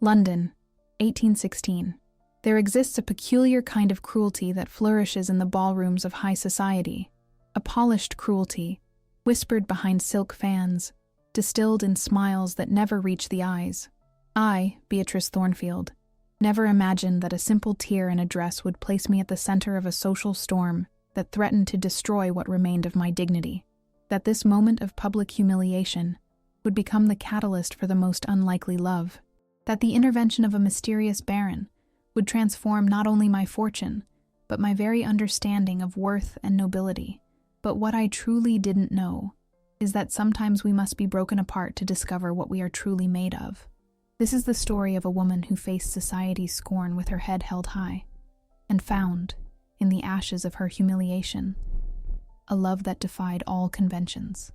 London, 1816. There exists a peculiar kind of cruelty that flourishes in the ballrooms of high society, a polished cruelty, whispered behind silk fans, distilled in smiles that never reach the eyes. I, Beatrice Thornfield, never imagined that a simple tear in a dress would place me at the center of a social storm that threatened to destroy what remained of my dignity, that this moment of public humiliation would become the catalyst for the most unlikely love, that the intervention of a mysterious baron would transform not only my fortune, but my very understanding of worth and nobility. But what I truly didn't know is that sometimes we must be broken apart to discover what we are truly made of. This is the story of a woman who faced society's scorn with her head held high, and found, in the ashes of her humiliation, a love that defied all conventions.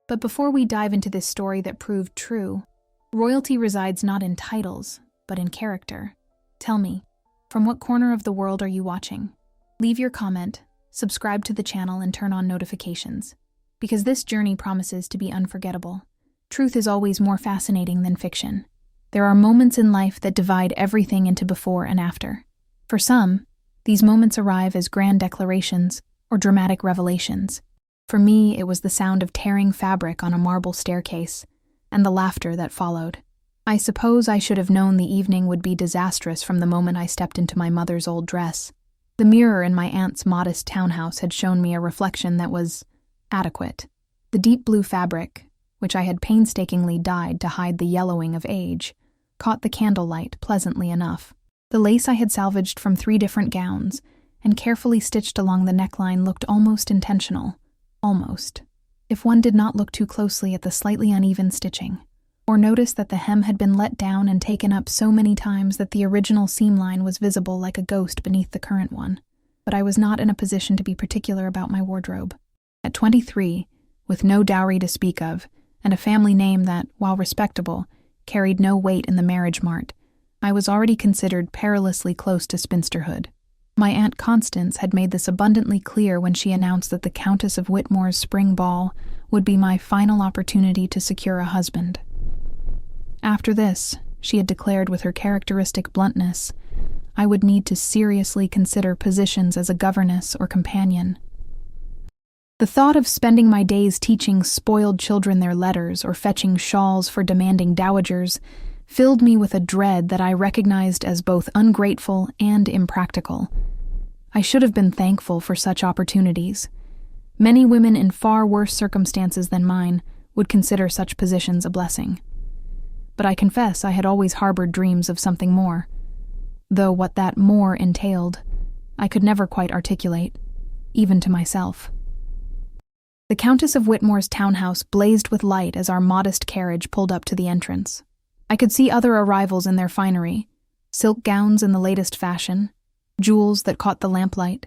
But before we dive into this story that proved true, royalty resides not in titles, but in character. Tell me, from what corner of the world are you watching? Leave your comment, subscribe to the channel, and turn on notifications, because this journey promises to be unforgettable. Truth is always more fascinating than fiction. There are moments in life that divide everything into before and after. For some, these moments arrive as grand declarations or dramatic revelations. For me, it was the sound of tearing fabric on a marble staircase and the laughter that followed. I suppose I should have known the evening would be disastrous from the moment I stepped into my mother's old dress. The mirror in my aunt's modest townhouse had shown me a reflection that was adequate. The deep blue fabric, which I had painstakingly dyed to hide the yellowing of age, caught the candlelight pleasantly enough. The lace I had salvaged from 3 different gowns and carefully stitched along the neckline looked almost intentional. Almost. If one did not look too closely at the slightly uneven stitching, or notice that the hem had been let down and taken up so many times that the original seam line was visible like a ghost beneath the current one. But I was not in a position to be particular about my wardrobe. At 23, with no dowry to speak of, and a family name that, while respectable, carried no weight in the marriage mart, I was already considered perilously close to spinsterhood. My Aunt Constance had made this abundantly clear when she announced that the Countess of Whitmore's spring ball would be my final opportunity to secure a husband. After this, she had declared with her characteristic bluntness, I would need to seriously consider positions as a governess or companion. The thought of spending my days teaching spoiled children their letters or fetching shawls for demanding dowagers filled me with a dread that I recognized as both ungrateful and impractical. I should have been thankful for such opportunities. Many women in far worse circumstances than mine would consider such positions a blessing. But I confess I had always harbored dreams of something more, though what that more entailed, I could never quite articulate, even to myself. The Countess of Whitmore's townhouse blazed with light as our modest carriage pulled up to the entrance. I could see other arrivals in their finery, silk gowns in the latest fashion, jewels that caught the lamplight,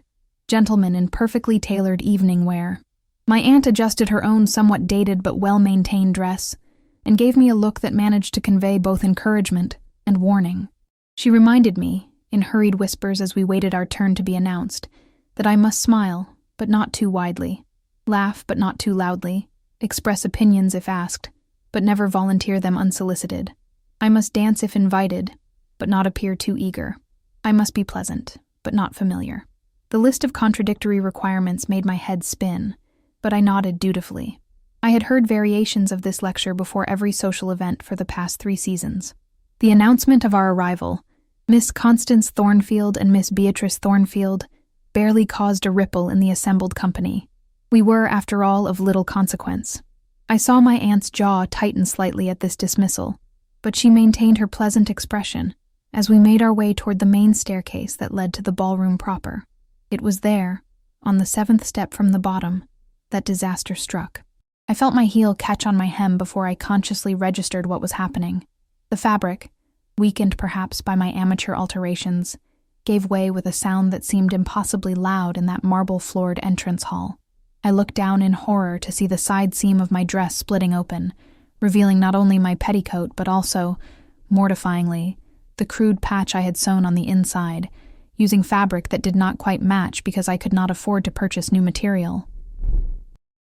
gentlemen in perfectly tailored evening wear. My aunt adjusted her own somewhat dated but well-maintained dress, and gave me a look that managed to convey both encouragement and warning. She reminded me, in hurried whispers as we waited our turn to be announced, that I must smile, but not too widely, laugh but not too loudly, express opinions if asked, but never volunteer them unsolicited. I must dance if invited, but not appear too eager. I must be pleasant, but not familiar. The list of contradictory requirements made my head spin, but I nodded dutifully. I had heard variations of this lecture before every social event for the past 3 seasons. The announcement of our arrival, Miss Constance Thornfield and Miss Beatrice Thornfield, barely caused a ripple in the assembled company. We were, after all, of little consequence. I saw my aunt's jaw tighten slightly at this dismissal, but she maintained her pleasant expression as we made our way toward the main staircase that led to the ballroom proper. It was there, on the 7th step from the bottom, that disaster struck. I felt my heel catch on my hem before I consciously registered what was happening. The fabric, weakened perhaps by my amateur alterations, gave way with a sound that seemed impossibly loud in that marble-floored entrance hall. I looked down in horror to see the side seam of my dress splitting open, revealing not only my petticoat but also, mortifyingly, the crude patch I had sewn on the inside, using fabric that did not quite match because I could not afford to purchase new material.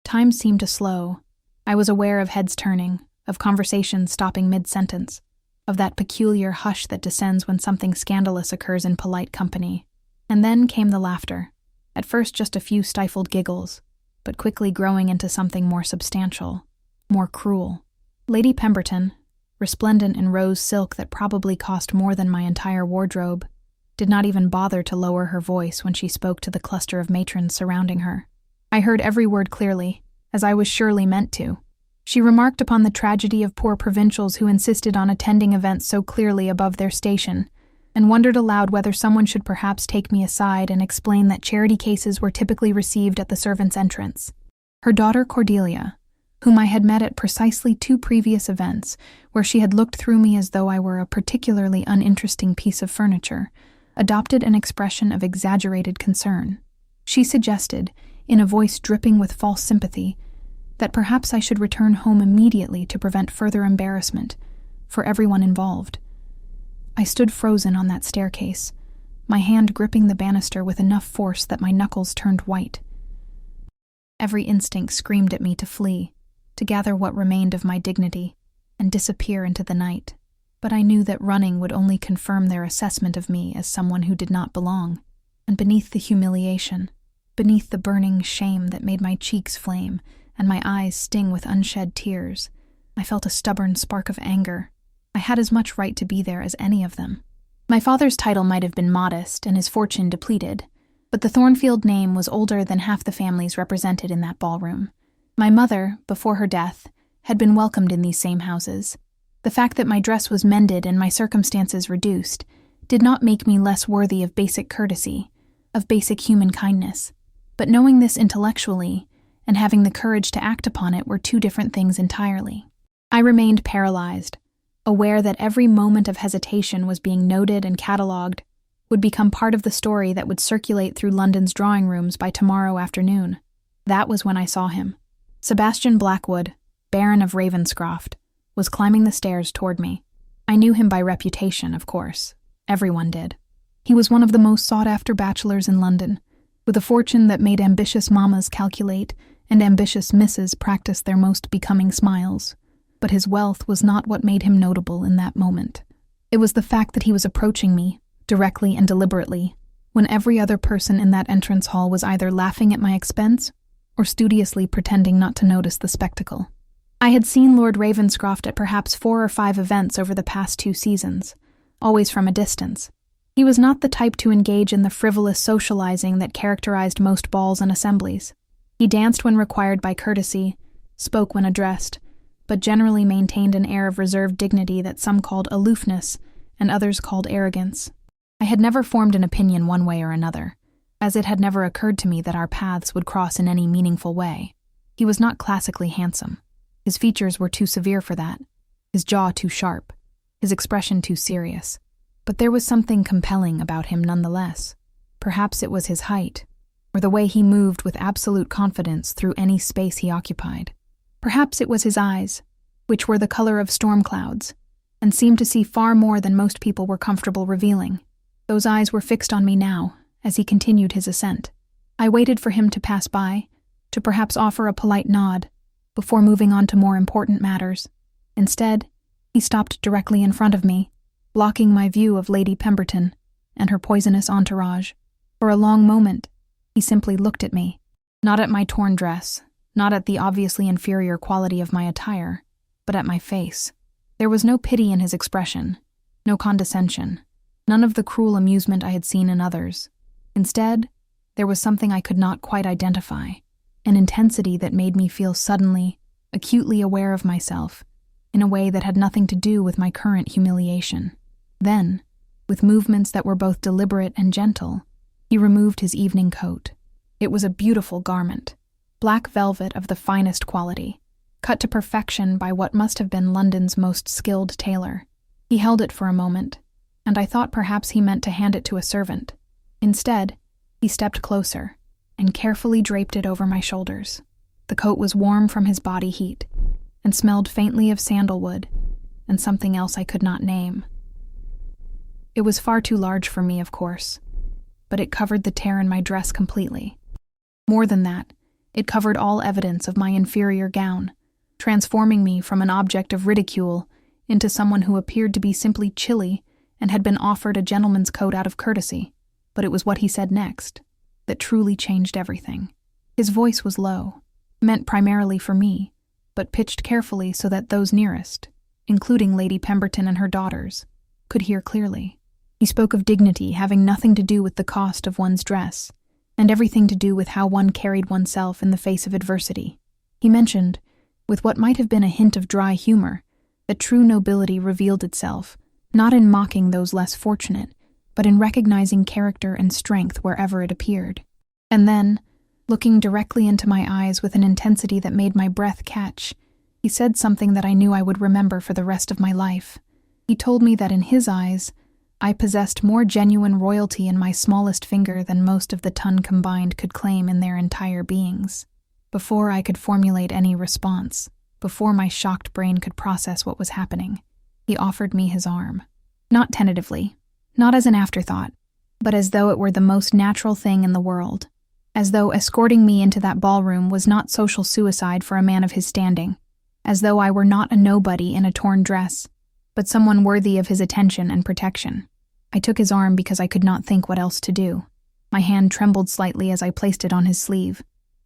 Time seemed to slow. I was aware of heads turning, of conversations stopping mid-sentence. of that peculiar hush that descends when something scandalous occurs in polite company. And then came the laughter, at first just a few stifled giggles, but quickly growing into something more substantial, more cruel. Lady Pemberton, resplendent in rose silk that probably cost more than my entire wardrobe, did not even bother to lower her voice when she spoke to the cluster of matrons surrounding her. I heard every word clearly, as I was surely meant to. She remarked upon the tragedy of poor provincials who insisted on attending events so clearly above their station, and wondered aloud whether someone should perhaps take me aside and explain that charity cases were typically received at the servants' entrance. Her daughter Cordelia, whom I had met at precisely 2 previous events, where she had looked through me as though I were a particularly uninteresting piece of furniture, adopted an expression of exaggerated concern. She suggested, in a voice dripping with false sympathy, that perhaps I should return home immediately to prevent further embarrassment for everyone involved. I stood frozen on that staircase, my hand gripping the banister with enough force that my knuckles turned white. Every instinct screamed at me to flee, to gather what remained of my dignity, and disappear into the night. But I knew that running would only confirm their assessment of me as someone who did not belong, and beneath the humiliation, beneath the burning shame that made my cheeks flame and my eyes sting with unshed tears, I felt a stubborn spark of anger. I had as much right to be there as any of them. My father's title might have been modest and his fortune depleted, but the Thornfield name was older than half the families represented in that ballroom. My mother, before her death, had been welcomed in these same houses. The fact that my dress was mended and my circumstances reduced did not make me less worthy of basic courtesy, of basic human kindness. But knowing this intellectually and having the courage to act upon it were 2 different things entirely. I remained paralyzed, aware that every moment of hesitation was being noted and catalogued, would become part of the story that would circulate through London's drawing rooms by tomorrow afternoon. That was when I saw him. Sebastian Blackwood, Baron of Ravenscroft, was climbing the stairs toward me. I knew him by reputation, of course. Everyone did. He was one of the most sought-after bachelors in London, with a fortune that made ambitious mamas calculate and ambitious misses practice their most becoming smiles. But his wealth was not what made him notable in that moment. It was the fact that he was approaching me, directly and deliberately, when every other person in that entrance hall was either laughing at my expense or studiously pretending not to notice the spectacle. I had seen Lord Ravenscroft at perhaps 4 or 5 events over the past 2 seasons, always from a distance. He was not the type to engage in the frivolous socializing that characterized most balls and assemblies. He danced when required by courtesy, spoke when addressed, but generally maintained an air of reserved dignity that some called aloofness and others called arrogance. I had never formed an opinion one way or another, as it had never occurred to me that our paths would cross in any meaningful way. He was not classically handsome. His features were too severe for that, his jaw too sharp, his expression too serious. But there was something compelling about him nonetheless. Perhaps it was his height, or the way he moved with absolute confidence through any space he occupied. Perhaps it was his eyes, which were the color of storm clouds, and seemed to see far more than most people were comfortable revealing. Those eyes were fixed on me now, as he continued his ascent. I waited for him to pass by, to perhaps offer a polite nod, before moving on to more important matters. Instead, he stopped directly in front of me, blocking my view of Lady Pemberton and her poisonous entourage. For a long moment, he simply looked at me, not at my torn dress, not at the obviously inferior quality of my attire, but at my face. There was no pity in his expression, no condescension, none of the cruel amusement I had seen in others. Instead, there was something I could not quite identify, an intensity that made me feel suddenly, acutely aware of myself, in a way that had nothing to do with my current humiliation. Then, with movements that were both deliberate and gentle, he removed his evening coat. It was a beautiful garment, black velvet of the finest quality, cut to perfection by what must have been London's most skilled tailor. He held it for a moment, and I thought perhaps he meant to hand it to a servant. Instead, he stepped closer and carefully draped it over my shoulders. The coat was warm from his body heat and smelled faintly of sandalwood and something else I could not name. It was far too large for me, of course, but it covered the tear in my dress completely. More than that, it covered all evidence of my inferior gown, transforming me from an object of ridicule into someone who appeared to be simply chilly and had been offered a gentleman's coat out of courtesy. But it was what he said next that truly changed everything. His voice was low, meant primarily for me, but pitched carefully so that those nearest, including Lady Pemberton and her daughters, could hear clearly. He spoke of dignity having nothing to do with the cost of one's dress, and everything to do with how one carried oneself in the face of adversity. He mentioned, with what might have been a hint of dry humor, that true nobility revealed itself, not in mocking those less fortunate, but in recognizing character and strength wherever it appeared. And then, looking directly into my eyes with an intensity that made my breath catch, he said something that I knew I would remember for the rest of my life. He told me that in his eyes, I possessed more genuine royalty in my smallest finger than most of the ton combined could claim in their entire beings. Before I could formulate any response, before my shocked brain could process what was happening, he offered me his arm. Not tentatively, not as an afterthought, but as though it were the most natural thing in the world. As though escorting me into that ballroom was not social suicide for a man of his standing. As though I were not a nobody in a torn dress, but someone worthy of his attention and protection. I took his arm because I could not think what else to do. My hand trembled slightly as I placed it on his sleeve,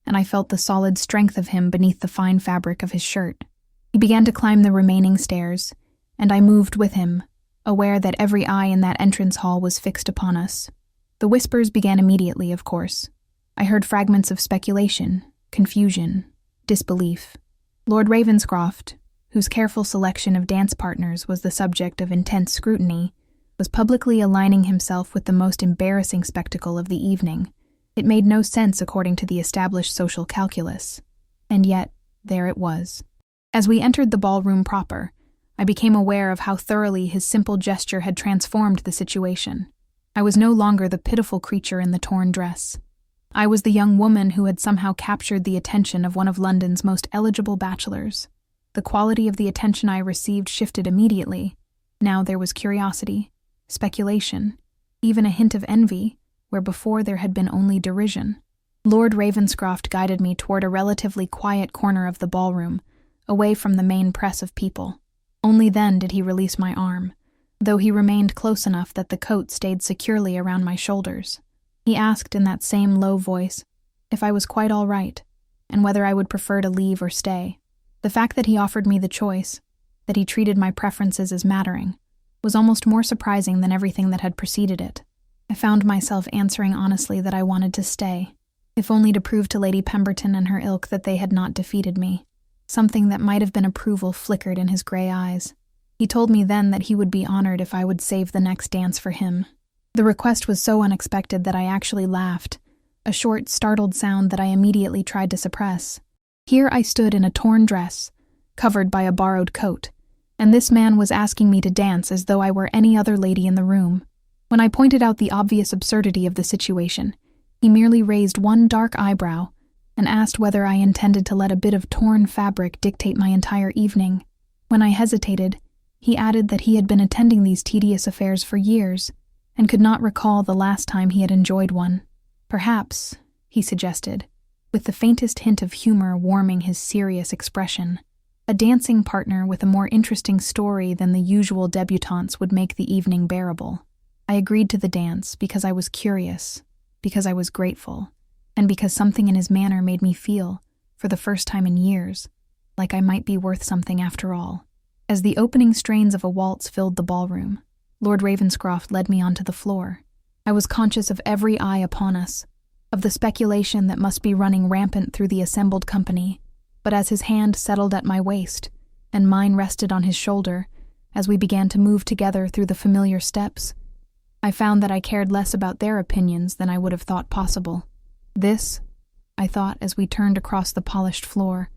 and I felt the solid strength of him beneath the fine fabric of his shirt. He began to climb the remaining stairs, and I moved with him, aware that every eye in that entrance hall was fixed upon us. The whispers began immediately, of course. I heard fragments of speculation, confusion, disbelief. Lord Ravenscroft, whose careful selection of dance partners was the subject of intense scrutiny, was publicly aligning himself with the most embarrassing spectacle of the evening. It made no sense according to the established social calculus. And yet, there it was. As we entered the ballroom proper, I became aware of how thoroughly his simple gesture had transformed the situation. I was no longer the pitiful creature in the torn dress. I was the young woman who had somehow captured the attention of one of London's most eligible bachelors. The quality of the attention I received shifted immediately. Now there was curiosity, speculation, even a hint of envy, where before there had been only derision. Lord Ravenscroft guided me toward a relatively quiet corner of the ballroom, away from the main press of people. Only then did he release my arm, though he remained close enough that the coat stayed securely around my shoulders. He asked in that same low voice if I was quite all right, and whether I would prefer to leave or stay. The fact that he offered me the choice, that he treated my preferences as mattering, was almost more surprising than everything that had preceded it. I found myself answering honestly that I wanted to stay, if only to prove to Lady Pemberton and her ilk that they had not defeated me. Something that might have been approval flickered in his gray eyes. He told me then that he would be honored if I would save the next dance for him. The request was so unexpected that I actually laughed, a short, startled sound that I immediately tried to suppress. Here I stood in a torn dress, covered by a borrowed coat, and this man was asking me to dance as though I were any other lady in the room. When I pointed out the obvious absurdity of the situation, he merely raised one dark eyebrow and asked whether I intended to let a bit of torn fabric dictate my entire evening. When I hesitated, he added that he had been attending these tedious affairs for years and could not recall the last time he had enjoyed one. Perhaps, he suggested, with the faintest hint of humor warming his serious expression, a dancing partner with a more interesting story than the usual debutantes would make the evening bearable. I agreed to the dance because I was curious, because I was grateful, and because something in his manner made me feel, for the first time in years, like I might be worth something after all. As the opening strains of a waltz filled the ballroom, Lord Ravenscroft led me onto the floor. I was conscious of every eye upon us, of the speculation that must be running rampant through the assembled company, but as his hand settled at my waist, and mine rested on his shoulder, as we began to move together through the familiar steps, I found that I cared less about their opinions than I would have thought possible. This, I thought as we turned across the polished floor,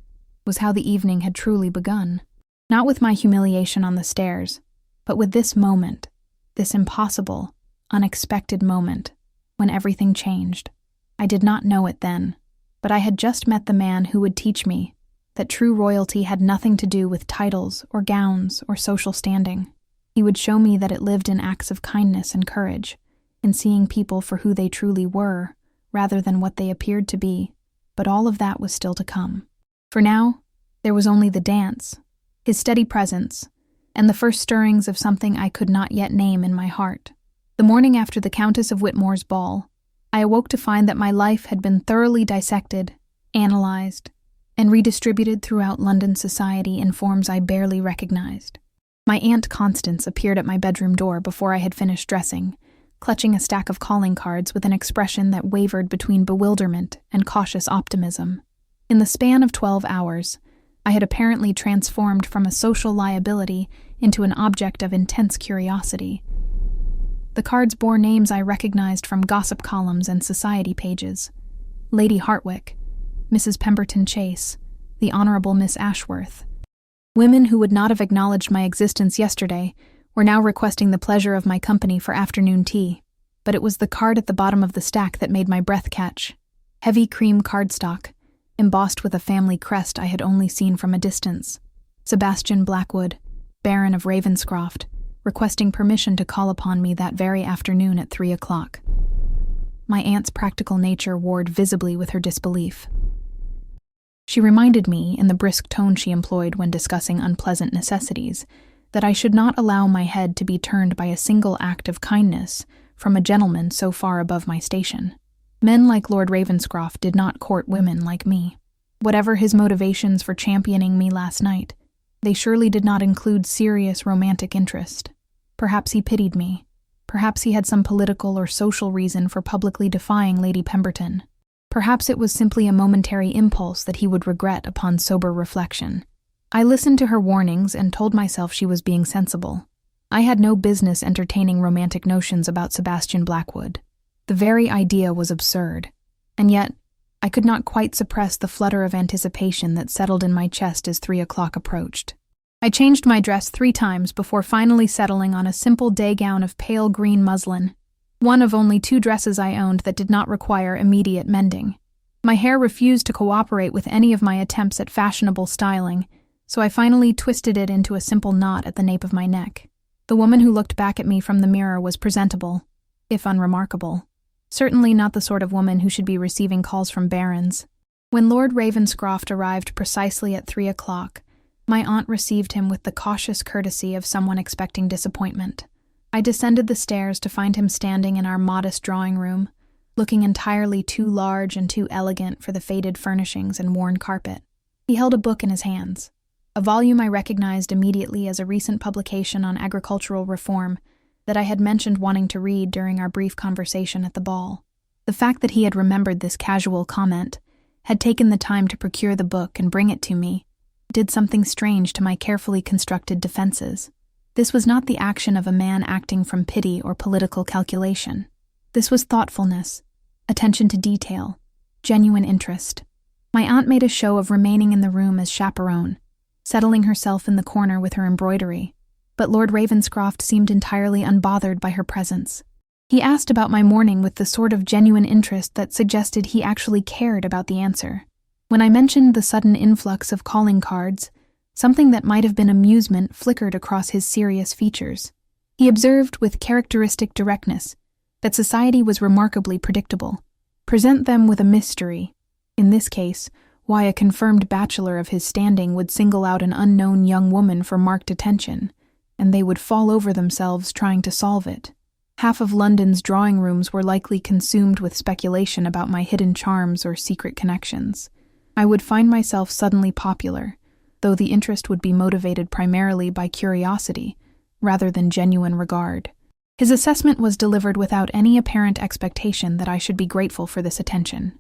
was how the evening had truly begun. Not with my humiliation on the stairs, but with this moment, this impossible, unexpected moment, when everything changed. I did not know it then, but I had just met the man who would teach me that true royalty had nothing to do with titles or gowns or social standing. He would show me that it lived in acts of kindness and courage, in seeing people for who they truly were, rather than what they appeared to be, but all of that was still to come. For now, there was only the dance, his steady presence, and the first stirrings of something I could not yet name in my heart. The morning after the Countess of Whitmore's ball, I awoke to find that my life had been thoroughly dissected, analyzed, and redistributed throughout London society in forms I barely recognized. My Aunt Constance appeared at my bedroom door before I had finished dressing, clutching a stack of calling cards with an expression that wavered between bewilderment and cautious optimism. In the span of 12 hours, I had apparently transformed from a social liability into an object of intense curiosity. The cards bore names I recognized from gossip columns and society pages: Lady Hartwick, Mrs. Pemberton Chase, the Honorable Miss Ashworth. Women who would not have acknowledged my existence yesterday were now requesting the pleasure of my company for afternoon tea, but it was the card at the bottom of the stack that made my breath catch. Heavy cream cardstock, embossed with a family crest I had only seen from a distance. Sebastian Blackwood, Baron of Ravenscroft, requesting permission to call upon me that very afternoon at 3 o'clock. My aunt's practical nature warred visibly with her disbelief. She reminded me, in the brisk tone she employed when discussing unpleasant necessities, that I should not allow my head to be turned by a single act of kindness from a gentleman so far above my station. Men like Lord Ravenscroft did not court women like me. Whatever his motivations for championing me last night, they surely did not include serious romantic interest. Perhaps he pitied me. Perhaps he had some political or social reason for publicly defying Lady Pemberton. Perhaps it was simply a momentary impulse that he would regret upon sober reflection. I listened to her warnings and told myself she was being sensible. I had no business entertaining romantic notions about Sebastian Blackwood. The very idea was absurd, and yet I could not quite suppress the flutter of anticipation that settled in my chest as 3 o'clock approached. I changed my dress 3 times before finally settling on a simple day gown of pale green muslin, one of only 2 dresses I owned that did not require immediate mending. My hair refused to cooperate with any of my attempts at fashionable styling, so I finally twisted it into a simple knot at the nape of my neck. The woman who looked back at me from the mirror was presentable, if unremarkable. Certainly not the sort of woman who should be receiving calls from barons. When Lord Ravenscroft arrived precisely at 3 o'clock, my aunt received him with the cautious courtesy of someone expecting disappointment. I descended the stairs to find him standing in our modest drawing room, looking entirely too large and too elegant for the faded furnishings and worn carpet. He held a book in his hands, a volume I recognized immediately as a recent publication on agricultural reform that I had mentioned wanting to read during our brief conversation at the ball. The fact that he had remembered this casual comment, had taken the time to procure the book and bring it to me, did something strange to my carefully constructed defenses. This was not the action of a man acting from pity or political calculation. This was thoughtfulness, attention to detail, genuine interest. My aunt made a show of remaining in the room as chaperone, settling herself in the corner with her embroidery, but Lord Ravenscroft seemed entirely unbothered by her presence. He asked about my morning with the sort of genuine interest that suggested he actually cared about the answer. When I mentioned the sudden influx of calling cards, something that might have been amusement flickered across his serious features. He observed with characteristic directness that society was remarkably predictable. Present them with a mystery, in this case, why a confirmed bachelor of his standing would single out an unknown young woman for marked attention, and they would fall over themselves trying to solve it. Half of London's drawing rooms were likely consumed with speculation about my hidden charms or secret connections. I would find myself suddenly popular, though the interest would be motivated primarily by curiosity, rather than genuine regard. His assessment was delivered without any apparent expectation that I should be grateful for this attention.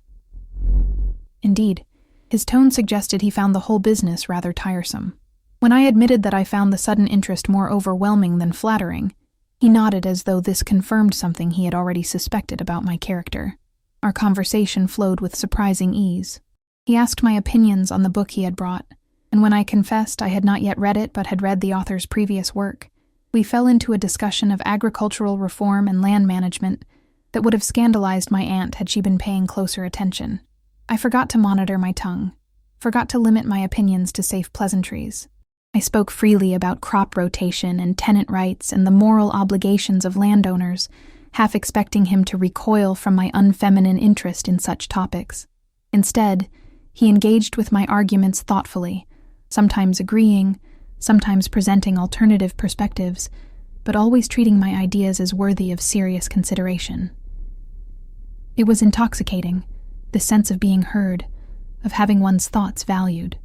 Indeed, his tone suggested he found the whole business rather tiresome. When I admitted that I found the sudden interest more overwhelming than flattering, he nodded as though this confirmed something he had already suspected about my character. Our conversation flowed with surprising ease. He asked my opinions on the book he had brought, and when I confessed I had not yet read it but had read the author's previous work, we fell into a discussion of agricultural reform and land management that would have scandalized my aunt had she been paying closer attention. I forgot to monitor my tongue, forgot to limit my opinions to safe pleasantries. I spoke freely about crop rotation and tenant rights and the moral obligations of landowners, half expecting him to recoil from my unfeminine interest in such topics. Instead, he engaged with my arguments thoughtfully, sometimes agreeing, sometimes presenting alternative perspectives, but always treating my ideas as worthy of serious consideration. It was intoxicating, the sense of being heard, of having one's thoughts valued.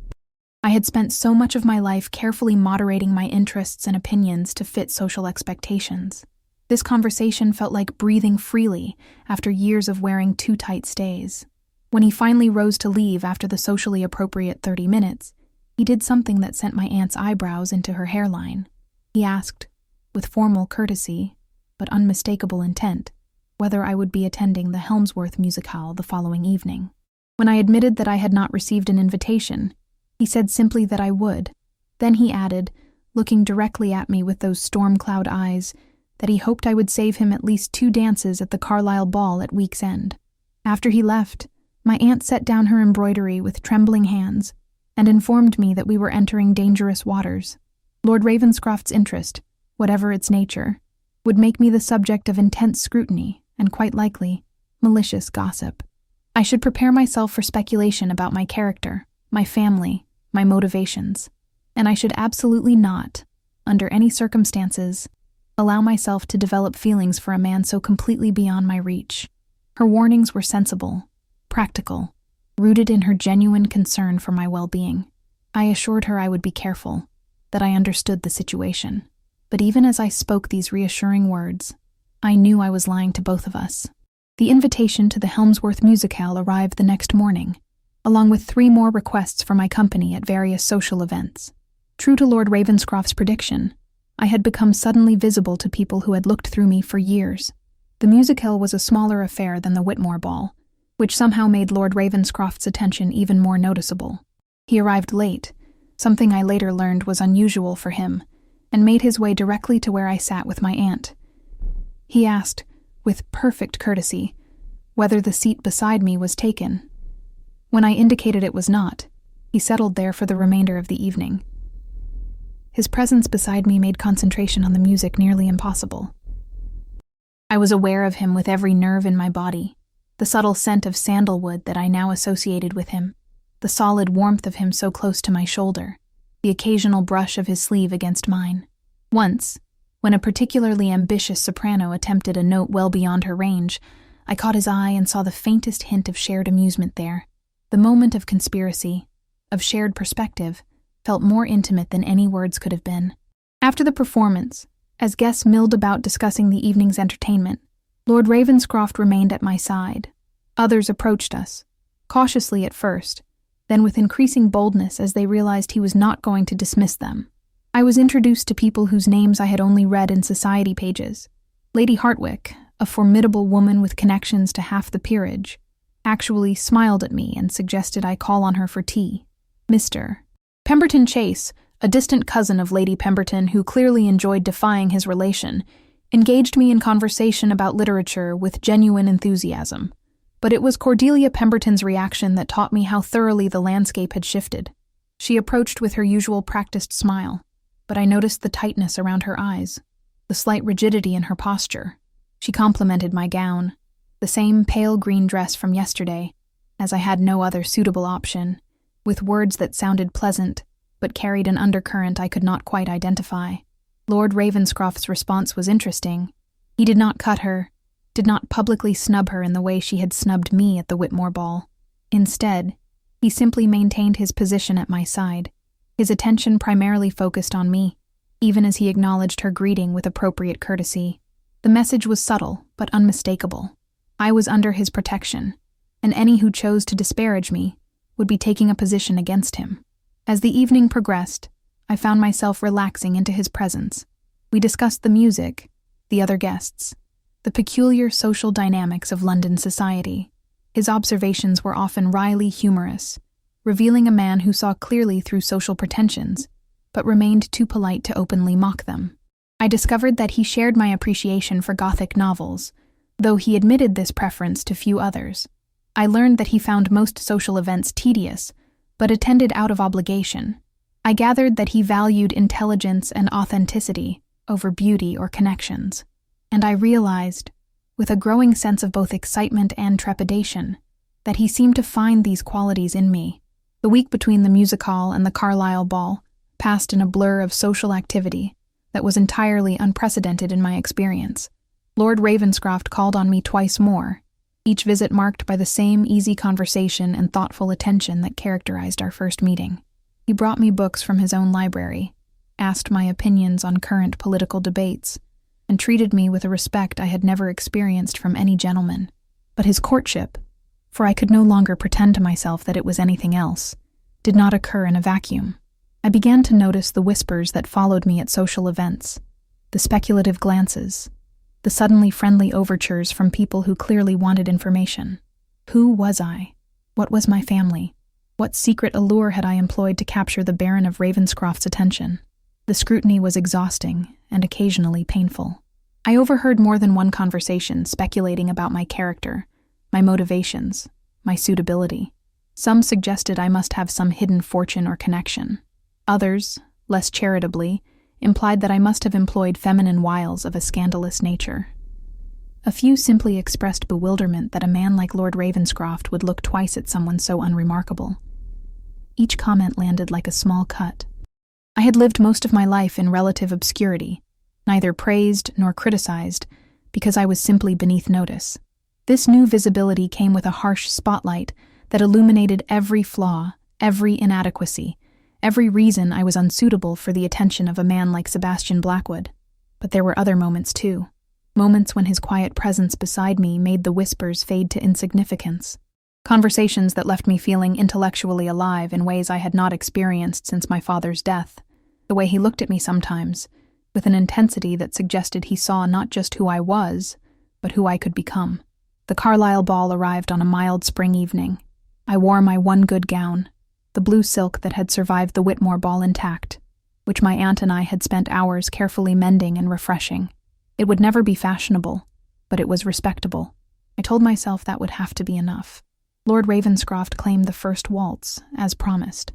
I had spent so much of my life carefully moderating my interests and opinions to fit social expectations. This conversation felt like breathing freely after years of wearing too tight stays. When he finally rose to leave after the socially appropriate 30 minutes, he did something that sent my aunt's eyebrows into her hairline. He asked, with formal courtesy, but unmistakable intent, whether I would be attending the Helmsworth musicale the following evening. When I admitted that I had not received an invitation, he said simply that I would. Then he added, looking directly at me with those storm cloud eyes, that he hoped I would save him at least 2 dances at the Carlisle ball at week's end. After he left, my aunt set down her embroidery with trembling hands and informed me that we were entering dangerous waters. Lord Ravenscroft's interest, whatever its nature, would make me the subject of intense scrutiny and, quite likely, malicious gossip. I should prepare myself for speculation about my character, my family, my motivations, and I should absolutely not, under any circumstances, allow myself to develop feelings for a man so completely beyond my reach. Her warnings were sensible, practical, rooted in her genuine concern for my well-being. I assured her I would be careful, that I understood the situation. But even as I spoke these reassuring words, I knew I was lying to both of us. The invitation to the Helmsworth musicale arrived the next morning, along with 3 more requests for my company at various social events. True to Lord Ravenscroft's prediction, I had become suddenly visible to people who had looked through me for years. The musicale was a smaller affair than the Whitmore Ball, which somehow made Lord Ravenscroft's attention even more noticeable. He arrived late, something I later learned was unusual for him, and made his way directly to where I sat with my aunt. He asked, with perfect courtesy, whether the seat beside me was taken. When I indicated it was not, he settled there for the remainder of the evening. His presence beside me made concentration on the music nearly impossible. I was aware of him with every nerve in my body, the subtle scent of sandalwood that I now associated with him, the solid warmth of him so close to my shoulder, the occasional brush of his sleeve against mine. Once, when a particularly ambitious soprano attempted a note well beyond her range, I caught his eye and saw the faintest hint of shared amusement there. The moment of conspiracy, of shared perspective, felt more intimate than any words could have been. After the performance, as guests milled about discussing the evening's entertainment, Lord Ravenscroft remained at my side. Others approached us, cautiously at first, then with increasing boldness as they realized he was not going to dismiss them. I was introduced to people whose names I had only read in society pages. Lady Hartwick, a formidable woman with connections to half the peerage, actually smiled at me and suggested I call on her for tea. Mr. Pemberton Chase, a distant cousin of Lady Pemberton who clearly enjoyed defying his relation, engaged me in conversation about literature with genuine enthusiasm. But it was Cordelia Pemberton's reaction that taught me how thoroughly the landscape had shifted. She approached with her usual practiced smile, but I noticed the tightness around her eyes, the slight rigidity in her posture. She complimented my gown, the same pale green dress from yesterday, as I had no other suitable option, with words that sounded pleasant, but carried an undercurrent I could not quite identify. Lord Ravenscroft's response was interesting. He did not cut her, did not publicly snub her in the way she had snubbed me at the Whitmore Ball. Instead, he simply maintained his position at my side, his attention primarily focused on me, even as he acknowledged her greeting with appropriate courtesy. The message was subtle, but unmistakable. I was under his protection, and any who chose to disparage me would be taking a position against him. As the evening progressed, I found myself relaxing into his presence. We discussed the music, the other guests, the peculiar social dynamics of London society. His observations were often wryly humorous, revealing a man who saw clearly through social pretensions, but remained too polite to openly mock them. I discovered that he shared my appreciation for Gothic novels, though he admitted this preference to few others. I learned that he found most social events tedious, but attended out of obligation. I gathered that he valued intelligence and authenticity over beauty or connections, and I realized, with a growing sense of both excitement and trepidation, that he seemed to find these qualities in me. The week between the music hall and the Carlisle ball passed in a blur of social activity that was entirely unprecedented in my experience. Lord Ravenscroft called on me twice more, each visit marked by the same easy conversation and thoughtful attention that characterized our first meeting. He brought me books from his own library, asked my opinions on current political debates, and treated me with a respect I had never experienced from any gentleman. But his courtship, for I could no longer pretend to myself that it was anything else, did not occur in a vacuum. I began to notice the whispers that followed me at social events, the speculative glances, the suddenly friendly overtures from people who clearly wanted information. Who was I? What was my family? What secret allure had I employed to capture the Baron of Ravenscroft's attention? The scrutiny was exhausting and occasionally painful. I overheard more than one conversation speculating about my character, my motivations, my suitability. Some suggested I must have some hidden fortune or connection. Others, less charitably, implied that I must have employed feminine wiles of a scandalous nature. A few simply expressed bewilderment that a man like Lord Ravenscroft would look twice at someone so unremarkable. Each comment landed like a small cut. I had lived most of my life in relative obscurity, neither praised nor criticized, because I was simply beneath notice. This new visibility came with a harsh spotlight that illuminated every flaw, every inadequacy, every reason I was unsuitable for the attention of a man like Sebastian Blackwood. But there were other moments too. Moments when his quiet presence beside me made the whispers fade to insignificance. Conversations that left me feeling intellectually alive in ways I had not experienced since my father's death. The way he looked at me sometimes, with an intensity that suggested he saw not just who I was, but who I could become. The Carlisle ball arrived on a mild spring evening. I wore my one good gown, the blue silk that had survived the Whitmore ball intact, which my aunt and I had spent hours carefully mending and refreshing. It would never be fashionable, but it was respectable. I told myself that would have to be enough. Lord Ravenscroft claimed the first waltz, as promised.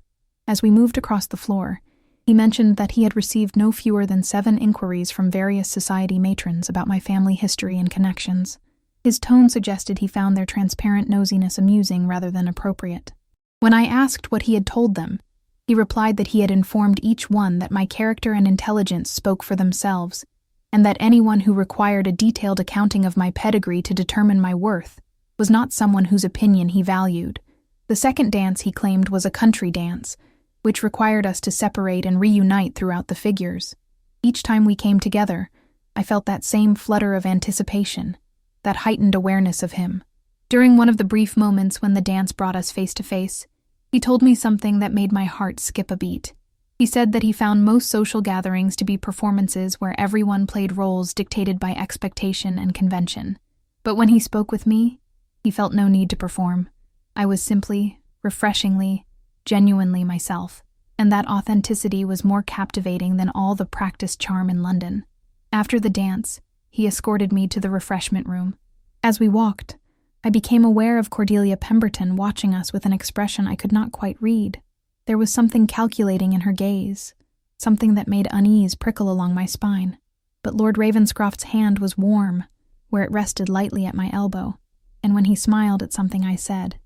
As we moved across the floor, he mentioned that he had received no fewer than 7 inquiries from various society matrons about my family history and connections. His tone suggested he found their transparent nosiness amusing rather than appropriate. When I asked what he had told them, he replied that he had informed each one that my character and intelligence spoke for themselves, and that anyone who required a detailed accounting of my pedigree to determine my worth was not someone whose opinion he valued. The second dance, he claimed, was a country dance, which required us to separate and reunite throughout the figures. Each time we came together, I felt that same flutter of anticipation, that heightened awareness of him. During one of the brief moments when the dance brought us face to face, he told me something that made my heart skip a beat. He said that he found most social gatherings to be performances where everyone played roles dictated by expectation and convention. But when he spoke with me, he felt no need to perform. I was simply, refreshingly, genuinely myself, and that authenticity was more captivating than all the practiced charm in London. After the dance, he escorted me to the refreshment room. As we walked, I became aware of Cordelia Pemberton watching us with an expression I could not quite read. There was something calculating in her gaze, something that made unease prickle along my spine. But Lord Ravenscroft's hand was warm, where it rested lightly at my elbow, and when he smiled at something I said,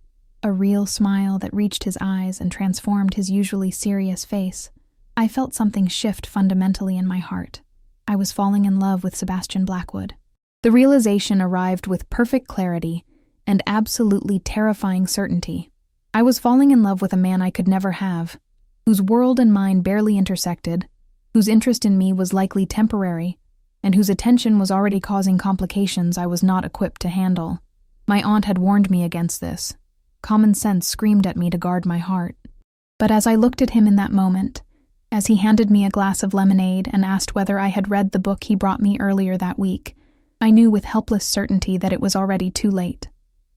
a real smile that reached his eyes and transformed his usually serious face, I felt something shift fundamentally in my heart. I was falling in love with Sebastian Blackwood. The realization arrived with perfect clarity and absolutely terrifying certainty. I was falling in love with a man I could never have, whose world and mine barely intersected, whose interest in me was likely temporary, and whose attention was already causing complications I was not equipped to handle. My aunt had warned me against this. Common sense screamed at me to guard my heart. But as I looked at him in that moment, as he handed me a glass of lemonade and asked whether I had read the book he brought me earlier that week, I knew with helpless certainty that it was already too late.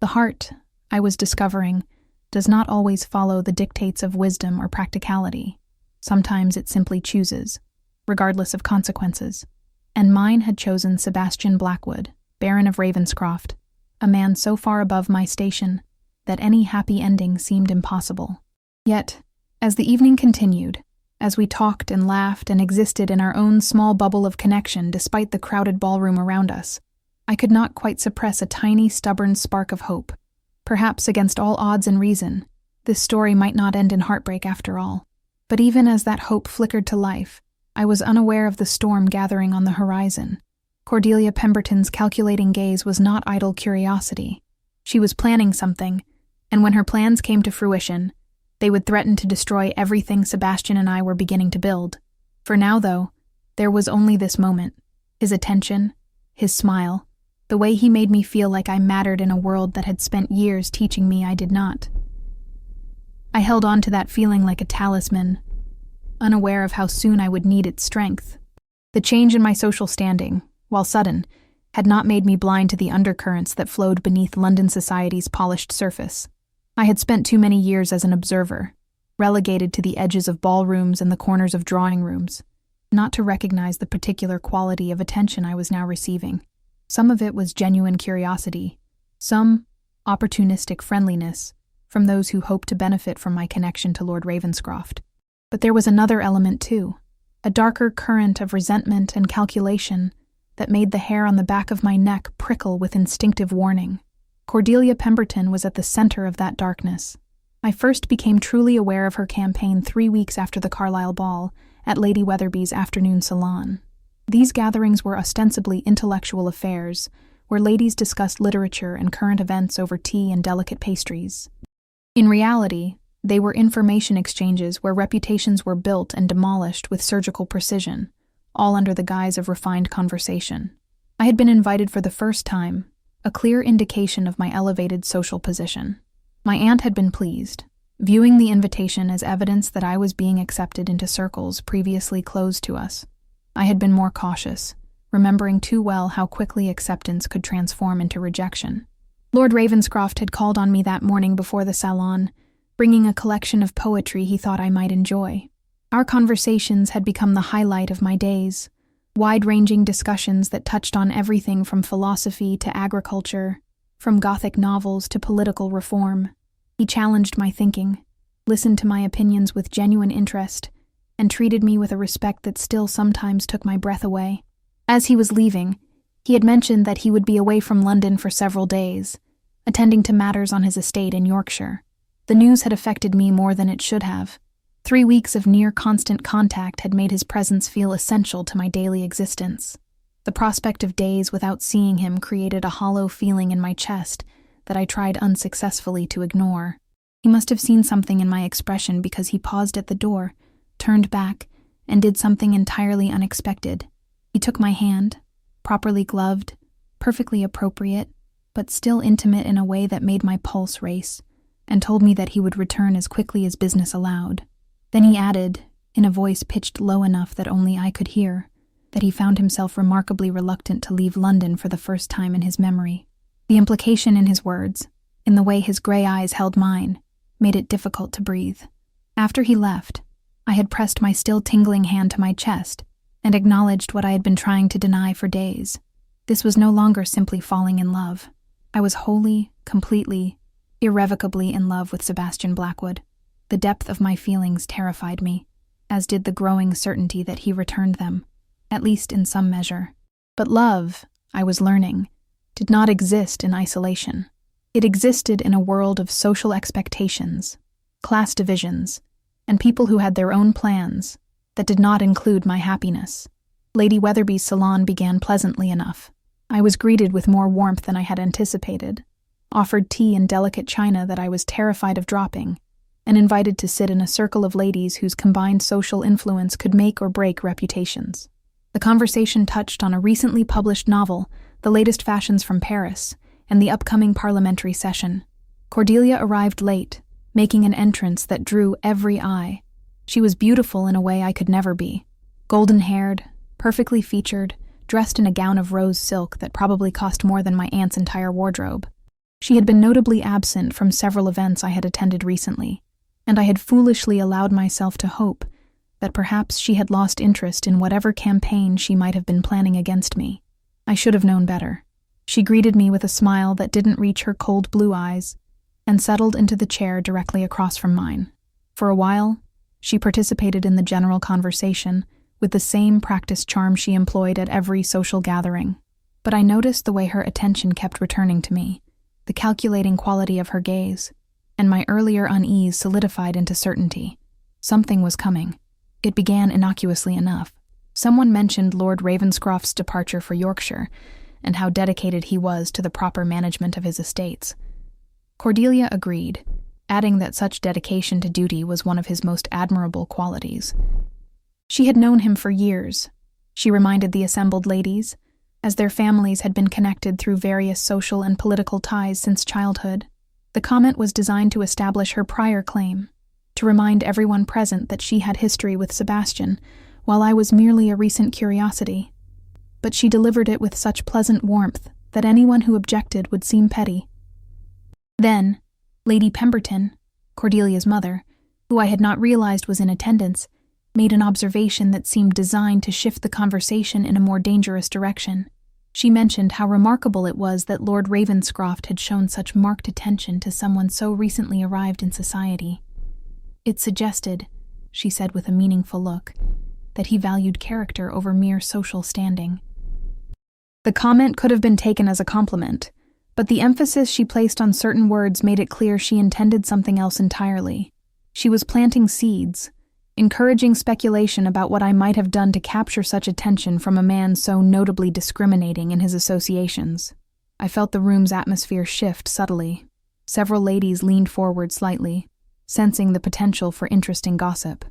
The heart, I was discovering, does not always follow the dictates of wisdom or practicality. Sometimes it simply chooses, regardless of consequences. And mine had chosen Sebastian Blackwood, Baron of Ravenscroft, a man so far above my station that any happy ending seemed impossible. Yet, as the evening continued, as we talked and laughed and existed in our own small bubble of connection despite the crowded ballroom around us, I could not quite suppress a tiny, stubborn spark of hope. Perhaps against all odds and reason, this story might not end in heartbreak after all. But even as that hope flickered to life, I was unaware of the storm gathering on the horizon. Cordelia Pemberton's calculating gaze was not idle curiosity. She was planning something, and when her plans came to fruition, they would threaten to destroy everything Sebastian and I were beginning to build. For now, though, there was only this moment. His attention, his smile, the way he made me feel like I mattered in a world that had spent years teaching me I did not. I held on to that feeling like a talisman, unaware of how soon I would need its strength. The change in my social standing, while sudden, had not made me blind to the undercurrents that flowed beneath London society's polished surface. I had spent too many years as an observer, relegated to the edges of ballrooms and the corners of drawing rooms, not to recognize the particular quality of attention I was now receiving. Some of it was genuine curiosity, some opportunistic friendliness from those who hoped to benefit from my connection to Lord Ravenscroft. But there was another element too, a darker current of resentment and calculation that made the hair on the back of my neck prickle with instinctive warning. Cordelia Pemberton was at the center of that darkness. I first became truly aware of her campaign 3 weeks after the Carlisle ball at Lady Weatherby's afternoon salon. These gatherings were ostensibly intellectual affairs, where ladies discussed literature and current events over tea and delicate pastries. In reality, they were information exchanges where reputations were built and demolished with surgical precision, all under the guise of refined conversation. I had been invited for the first time, a clear indication of my elevated social position. My aunt had been pleased, viewing the invitation as evidence that I was being accepted into circles previously closed to us. I had been more cautious, remembering too well how quickly acceptance could transform into rejection. Lord Ravenscroft had called on me that morning before the salon, bringing a collection of poetry he thought I might enjoy. Our conversations had become the highlight of my days, wide-ranging discussions that touched on everything from philosophy to agriculture, from Gothic novels to political reform. He challenged my thinking, listened to my opinions with genuine interest, and treated me with a respect that still sometimes took my breath away. As he was leaving, he had mentioned that he would be away from London for several days, attending to matters on his estate in Yorkshire. The news had affected me more than it should have. 3 weeks of near-constant contact had made his presence feel essential to my daily existence. The prospect of days without seeing him created a hollow feeling in my chest that I tried unsuccessfully to ignore. He must have seen something in my expression because he paused at the door, turned back, and did something entirely unexpected. He took my hand, properly gloved, perfectly appropriate, but still intimate in a way that made my pulse race, and told me that he would return as quickly as business allowed. Then he added, in a voice pitched low enough that only I could hear, that he found himself remarkably reluctant to leave London for the first time in his memory. The implication in his words, in the way his gray eyes held mine, made it difficult to breathe. After he left, I had pressed my still tingling hand to my chest and acknowledged what I had been trying to deny for days. This was no longer simply falling in love. I was wholly, completely, irrevocably in love with Sebastian Blackwood. The depth of my feelings terrified me, as did the growing certainty that he returned them, at least in some measure. But love, I was learning, did not exist in isolation. It existed in a world of social expectations, class divisions, and people who had their own plans that did not include my happiness. Lady Weatherby's salon began pleasantly enough. I was greeted with more warmth than I had anticipated, offered tea in delicate china that I was terrified of dropping, and invited to sit in a circle of ladies whose combined social influence could make or break reputations. The conversation touched on a recently published novel, the latest fashions from Paris, and the upcoming parliamentary session. Cordelia arrived late, making an entrance that drew every eye. She was beautiful in a way I could never be. Golden-haired, perfectly featured, dressed in a gown of rose silk that probably cost more than my aunt's entire wardrobe. She had been notably absent from several events I had attended recently, and I had foolishly allowed myself to hope that perhaps she had lost interest in whatever campaign she might have been planning against me. I should have known better. She greeted me with a smile that didn't reach her cold blue eyes, and settled into the chair directly across from mine. For a while, she participated in the general conversation with the same practiced charm she employed at every social gathering. But I noticed the way her attention kept returning to me, the calculating quality of her gaze, and my earlier unease solidified into certainty. Something was coming. It began innocuously enough. Someone mentioned Lord Ravenscroft's departure for Yorkshire, and how dedicated he was to the proper management of his estates. Cordelia agreed, adding that such dedication to duty was one of his most admirable qualities. She had known him for years, she reminded the assembled ladies, as their families had been connected through various social and political ties since childhood. The comment was designed to establish her prior claim, to remind everyone present that she had history with Sebastian, while I was merely a recent curiosity. But she delivered it with such pleasant warmth that anyone who objected would seem petty. Then, Lady Pemberton, Cordelia's mother, who I had not realized was in attendance, made an observation that seemed designed to shift the conversation in a more dangerous direction. She mentioned how remarkable it was that Lord Ravenscroft had shown such marked attention to someone so recently arrived in society. It suggested, she said with a meaningful look, that he valued character over mere social standing. The comment could have been taken as a compliment, but the emphasis she placed on certain words made it clear she intended something else entirely. She was planting seeds, encouraging speculation about what I might have done to capture such attention from a man so notably discriminating in his associations. I felt the room's atmosphere shift subtly. Several ladies leaned forward slightly, sensing the potential for interesting gossip.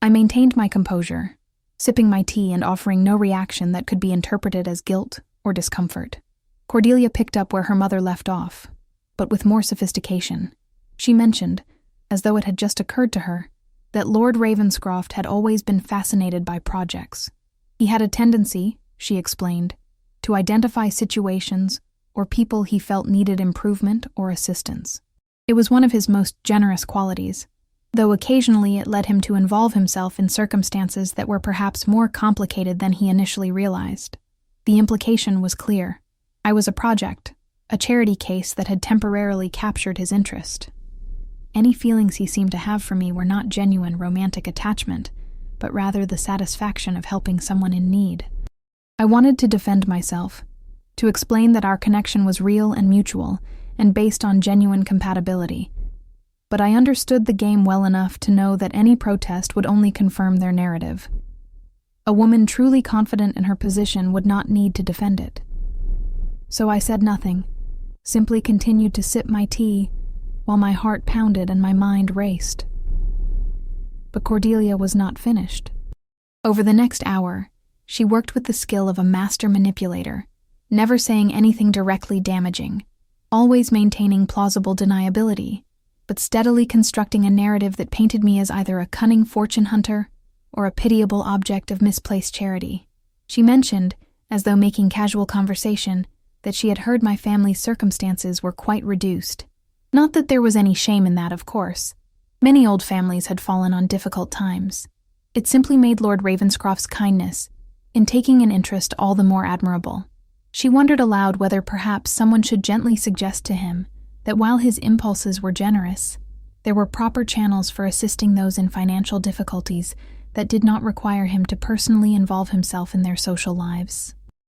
I maintained my composure, sipping my tea and offering no reaction that could be interpreted as guilt or discomfort. Cordelia picked up where her mother left off, but with more sophistication. She mentioned, as though it had just occurred to her, that Lord Ravenscroft had always been fascinated by projects. He had a tendency, she explained, to identify situations or people he felt needed improvement or assistance. It was one of his most generous qualities, though occasionally it led him to involve himself in circumstances that were perhaps more complicated than he initially realized. The implication was clear. I was a project, a charity case that had temporarily captured his interest. Any feelings he seemed to have for me were not genuine romantic attachment, but rather the satisfaction of helping someone in need. I wanted to defend myself, to explain that our connection was real and mutual, and based on genuine compatibility. But I understood the game well enough to know that any protest would only confirm their narrative. A woman truly confident in her position would not need to defend it. So I said nothing, simply continued to sip my tea, while my heart pounded and my mind raced. But Cordelia was not finished. Over the next hour, she worked with the skill of a master manipulator, never saying anything directly damaging, always maintaining plausible deniability, but steadily constructing a narrative that painted me as either a cunning fortune hunter or a pitiable object of misplaced charity. She mentioned, as though making casual conversation, that she had heard my family's circumstances were quite reduced. Not that there was any shame in that, of course. Many old families had fallen on difficult times. It simply made Lord Ravenscroft's kindness in taking an interest all the more admirable. She wondered aloud whether perhaps someone should gently suggest to him that while his impulses were generous, there were proper channels for assisting those in financial difficulties that did not require him to personally involve himself in their social lives.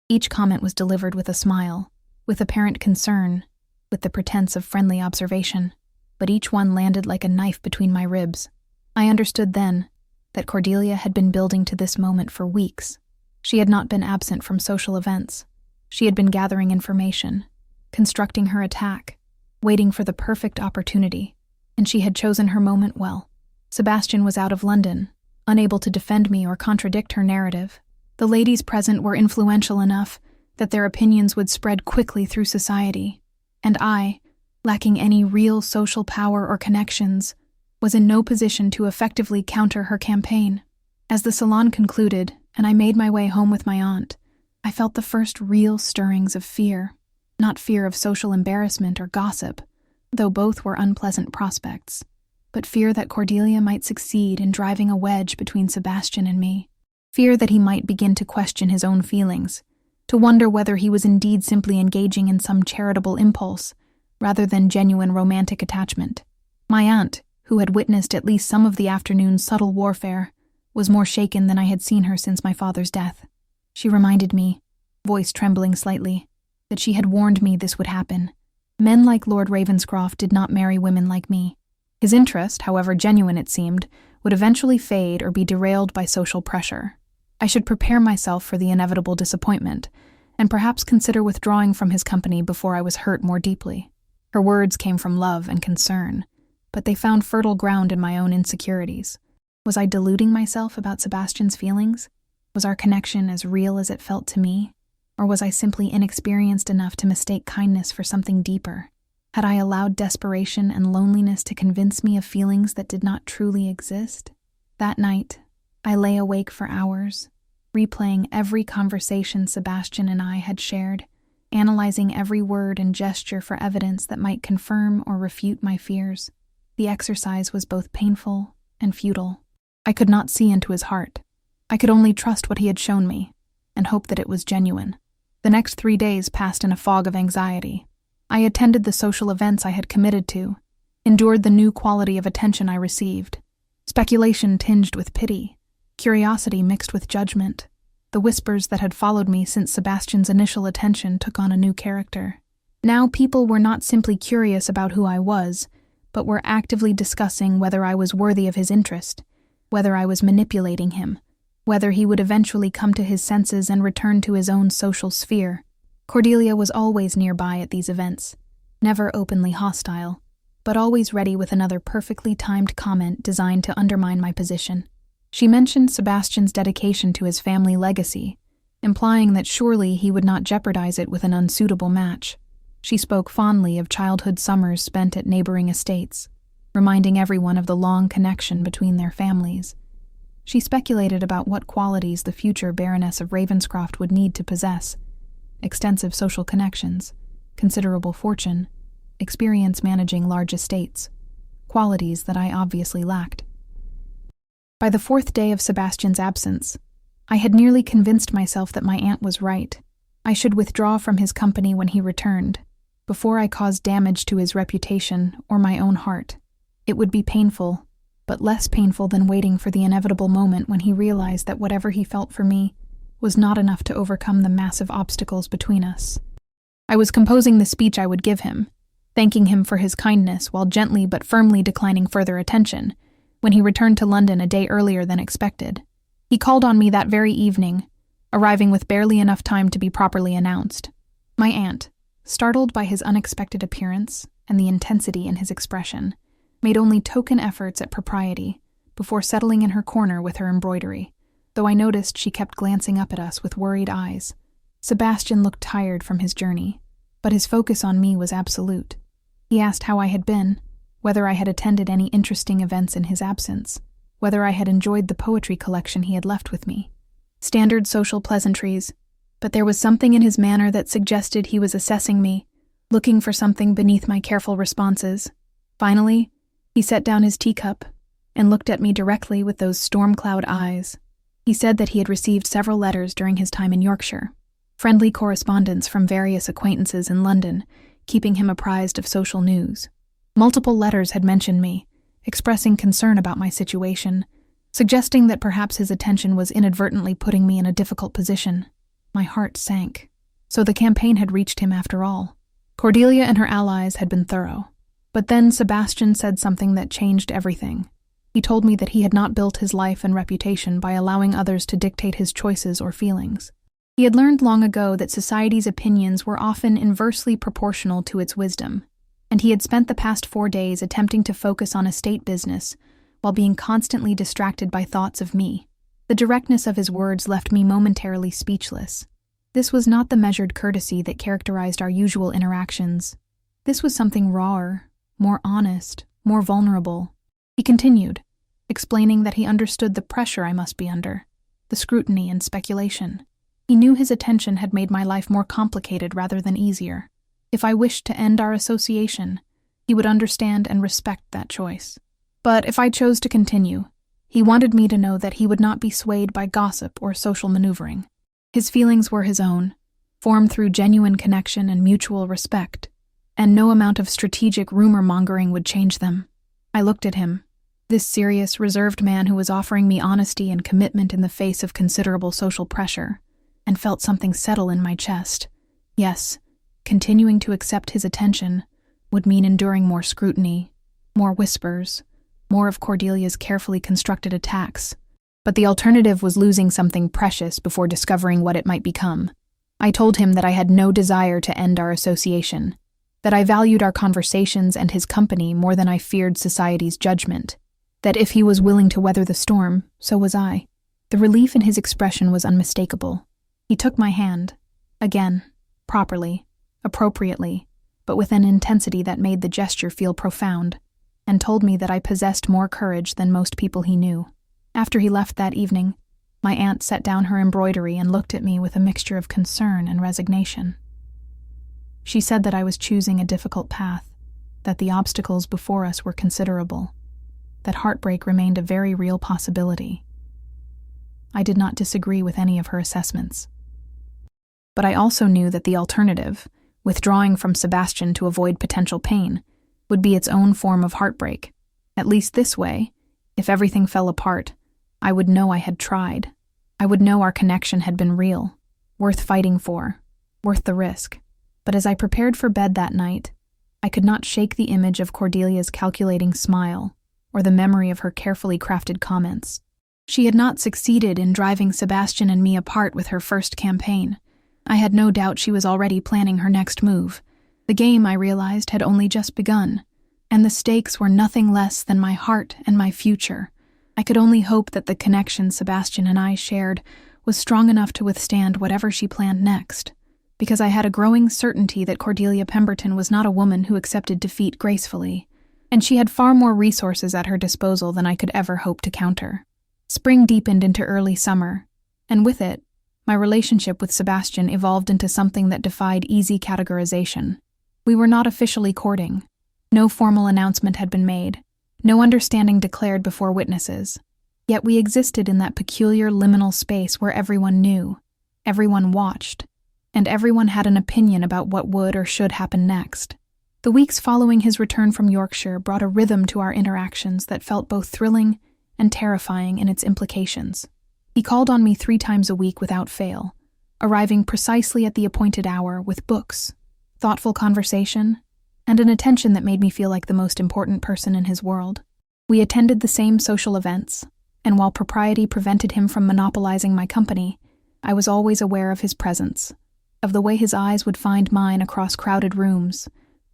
Each comment was delivered with a smile, with apparent concern, with the pretense of friendly observation, but each one landed like a knife between my ribs. I understood then that Cordelia had been building to this moment for weeks. She had not been absent from social events. She had been gathering information, constructing her attack, waiting for the perfect opportunity, and she had chosen her moment well. Sebastian was out of London, unable to defend me or contradict her narrative. The ladies present were influential enough that their opinions would spread quickly through society, and I, lacking any real social power or connections, was in no position to effectively counter her campaign. As the salon concluded, and I made my way home with my aunt, I felt the first real stirrings of fear, not fear of social embarrassment or gossip, though both were unpleasant prospects, but fear that Cordelia might succeed in driving a wedge between Sebastian and me, fear that he might begin to question his own feelings, to wonder whether he was indeed simply engaging in some charitable impulse, rather than genuine romantic attachment. My aunt, who had witnessed at least some of the afternoon's subtle warfare, was more shaken than I had seen her since my father's death. She reminded me, voice trembling slightly, that she had warned me this would happen. Men like Lord Ravenscroft did not marry women like me. His interest, however genuine it seemed, would eventually fade or be derailed by social pressure. I should prepare myself for the inevitable disappointment, and perhaps consider withdrawing from his company before I was hurt more deeply. Her words came from love and concern, but they found fertile ground in my own insecurities. Was I deluding myself about Sebastian's feelings? Was our connection as real as it felt to me? Or was I simply inexperienced enough to mistake kindness for something deeper? Had I allowed desperation and loneliness to convince me of feelings that did not truly exist? That night, I lay awake for hours, replaying every conversation Sebastian and I had shared, analyzing every word and gesture for evidence that might confirm or refute my fears. The exercise was both painful and futile. I could not see into his heart. I could only trust what he had shown me, and hope that it was genuine. The next 3 days passed in a fog of anxiety. I attended the social events I had committed to, endured the new quality of attention I received. Speculation tinged with pity, curiosity mixed with judgment. The whispers that had followed me since Sebastian's initial attention took on a new character. Now people were not simply curious about who I was, but were actively discussing whether I was worthy of his interest, whether I was manipulating him, whether he would eventually come to his senses and return to his own social sphere. Cordelia was always nearby at these events, never openly hostile, but always ready with another perfectly timed comment designed to undermine my position. She mentioned Sebastian's dedication to his family legacy, implying that surely he would not jeopardize it with an unsuitable match. She spoke fondly of childhood summers spent at neighboring estates, reminding everyone of the long connection between their families. She speculated about what qualities the future Baroness of Ravenscroft would need to possess: extensive social connections, considerable fortune, experience managing large estates, qualities that I obviously lacked. By the 4th day of Sebastian's absence, I had nearly convinced myself that my aunt was right. I should withdraw from his company when he returned, before I caused damage to his reputation or my own heart. It would be painful, but less painful than waiting for the inevitable moment when he realized that whatever he felt for me was not enough to overcome the massive obstacles between us. I was composing the speech I would give him, thanking him for his kindness while gently but firmly declining further attention, when he returned to London a day earlier than expected. He called on me that very evening, arriving with barely enough time to be properly announced. My aunt, startled by his unexpected appearance and the intensity in his expression, made only token efforts at propriety before settling in her corner with her embroidery, though I noticed she kept glancing up at us with worried eyes. Sebastian looked tired from his journey, but his focus on me was absolute. He asked how I had been, whether I had attended any interesting events in his absence, whether I had enjoyed the poetry collection he had left with me. Standard social pleasantries, but there was something in his manner that suggested he was assessing me, looking for something beneath my careful responses. Finally, he set down his teacup and looked at me directly with those storm-cloud eyes. He said that he had received several letters during his time in Yorkshire, friendly correspondence from various acquaintances in London, keeping him apprised of social news. Multiple letters had mentioned me, expressing concern about my situation, suggesting that perhaps his attention was inadvertently putting me in a difficult position. My heart sank. So the campaign had reached him after all. Cordelia and her allies had been thorough. But then Sebastian said something that changed everything. He told me that he had not built his life and reputation by allowing others to dictate his choices or feelings. He had learned long ago that society's opinions were often inversely proportional to its wisdom, and he had spent the past 4 days attempting to focus on estate business while being constantly distracted by thoughts of me. The directness of his words left me momentarily speechless. This was not the measured courtesy that characterized our usual interactions. This was something rawer, more honest, more vulnerable. He continued, explaining that he understood the pressure I must be under, the scrutiny and speculation. He knew his attention had made my life more complicated rather than easier. If I wished to end our association, he would understand and respect that choice. But if I chose to continue, he wanted me to know that he would not be swayed by gossip or social maneuvering. His feelings were his own, formed through genuine connection and mutual respect, and no amount of strategic rumor-mongering would change them. I looked at him, this serious, reserved man who was offering me honesty and commitment in the face of considerable social pressure, and felt something settle in my chest. Yes, continuing to accept his attention would mean enduring more scrutiny, More whispers, more of Cordelia's carefully constructed attacks. But the alternative was losing something precious before discovering what it might become. I told him that I had no desire to end our association, that I valued our conversations and his company more than I feared society's judgment, that if he was willing to weather the storm, so was I. The relief in his expression was unmistakable. He took my hand, again, properly, appropriately, but with an intensity that made the gesture feel profound, and told me that I possessed more courage than most people he knew. After he left that evening, my aunt set down her embroidery and looked at me with a mixture of concern and resignation. She said that I was choosing a difficult path, that the obstacles before us were considerable, that heartbreak remained a very real possibility. I did not disagree with any of her assessments. But I also knew that the alternative, withdrawing from Sebastian to avoid potential pain, would be its own form of heartbreak. At least this way, if everything fell apart, I would know I had tried. I would know our connection had been real, worth fighting for, worth the risk. But as I prepared for bed that night, I could not shake the image of Cordelia's calculating smile or the memory of her carefully crafted comments. She had not succeeded in driving Sebastian and me apart with her first campaign. I had no doubt she was already planning her next move. The game, I realized, had only just begun, and the stakes were nothing less than my heart and my future. I could only hope that the connection Sebastian and I shared was strong enough to withstand whatever she planned next, because I had a growing certainty that Cordelia Pemberton was not a woman who accepted defeat gracefully, and she had far more resources at her disposal than I could ever hope to counter. Spring deepened into early summer, and with it, my relationship with Sebastian evolved into something that defied easy categorization. We were not officially courting. No formal announcement had been made, no understanding declared before witnesses. Yet we existed in that peculiar liminal space where everyone knew, everyone watched, and everyone had an opinion about what would or should happen next. The weeks following his return from Yorkshire brought a rhythm to our interactions that felt both thrilling and terrifying in its implications. He called on me 3 times a week without fail, arriving precisely at the appointed hour with books, thoughtful conversation, and an attention that made me feel like the most important person in his world. We attended the same social events, and while propriety prevented him from monopolizing my company, I was always aware of his presence, of the way his eyes would find mine across crowded rooms,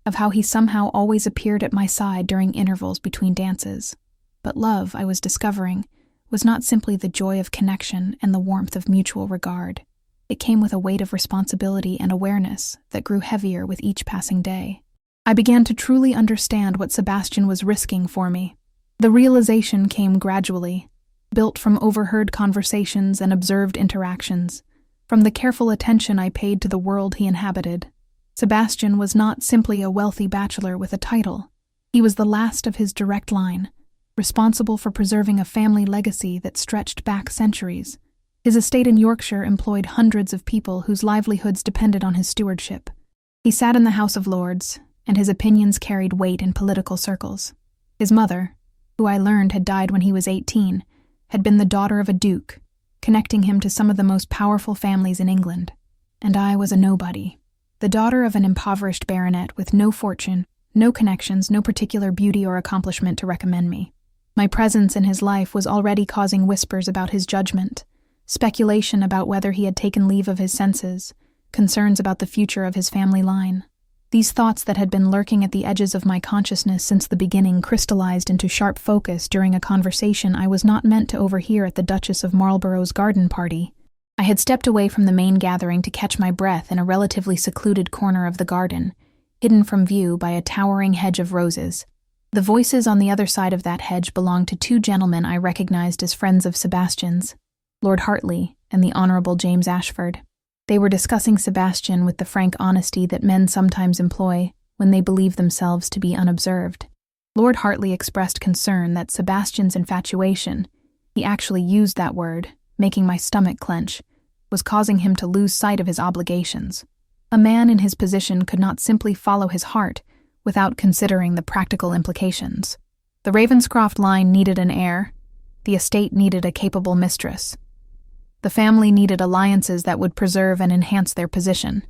of how he somehow always appeared at my side during intervals between dances. But love, I was discovering, was not simply the joy of connection and the warmth of mutual regard. It came with a weight of responsibility and awareness that grew heavier with each passing day. I began to truly understand what Sebastian was risking for me. The realization came gradually, built from overheard conversations and observed interactions, from the careful attention I paid to the world he inhabited. Sebastian was not simply a wealthy bachelor with a title. He was the last of his direct line, responsible for preserving a family legacy that stretched back centuries. His estate in Yorkshire employed hundreds of people whose livelihoods depended on his stewardship. He sat in the House of Lords, and his opinions carried weight in political circles. His mother, who I learned had died when he was 18, had been the daughter of a duke, connecting him to some of the most powerful families in England. And I was a nobody, the daughter of an impoverished baronet with no fortune, no connections, no particular beauty or accomplishment to recommend me. My presence in his life was already causing whispers about his judgment, speculation about whether he had taken leave of his senses, concerns about the future of his family line. These thoughts that had been lurking at the edges of my consciousness since the beginning crystallized into sharp focus during a conversation I was not meant to overhear at the Duchess of Marlborough's garden party. I had stepped away from the main gathering to catch my breath in a relatively secluded corner of the garden, hidden from view by a towering hedge of roses. The voices on the other side of that hedge belonged to 2 gentlemen I recognized as friends of Sebastian's, Lord Hartley and the Honourable James Ashford. They were discussing Sebastian with the frank honesty that men sometimes employ when they believe themselves to be unobserved. Lord Hartley expressed concern that Sebastian's infatuation, he actually used that word, making my stomach clench, was causing him to lose sight of his obligations. A man in his position could not simply follow his heart without considering the practical implications. The Ravenscroft line needed an heir. The estate needed a capable mistress. The family needed alliances that would preserve and enhance their position.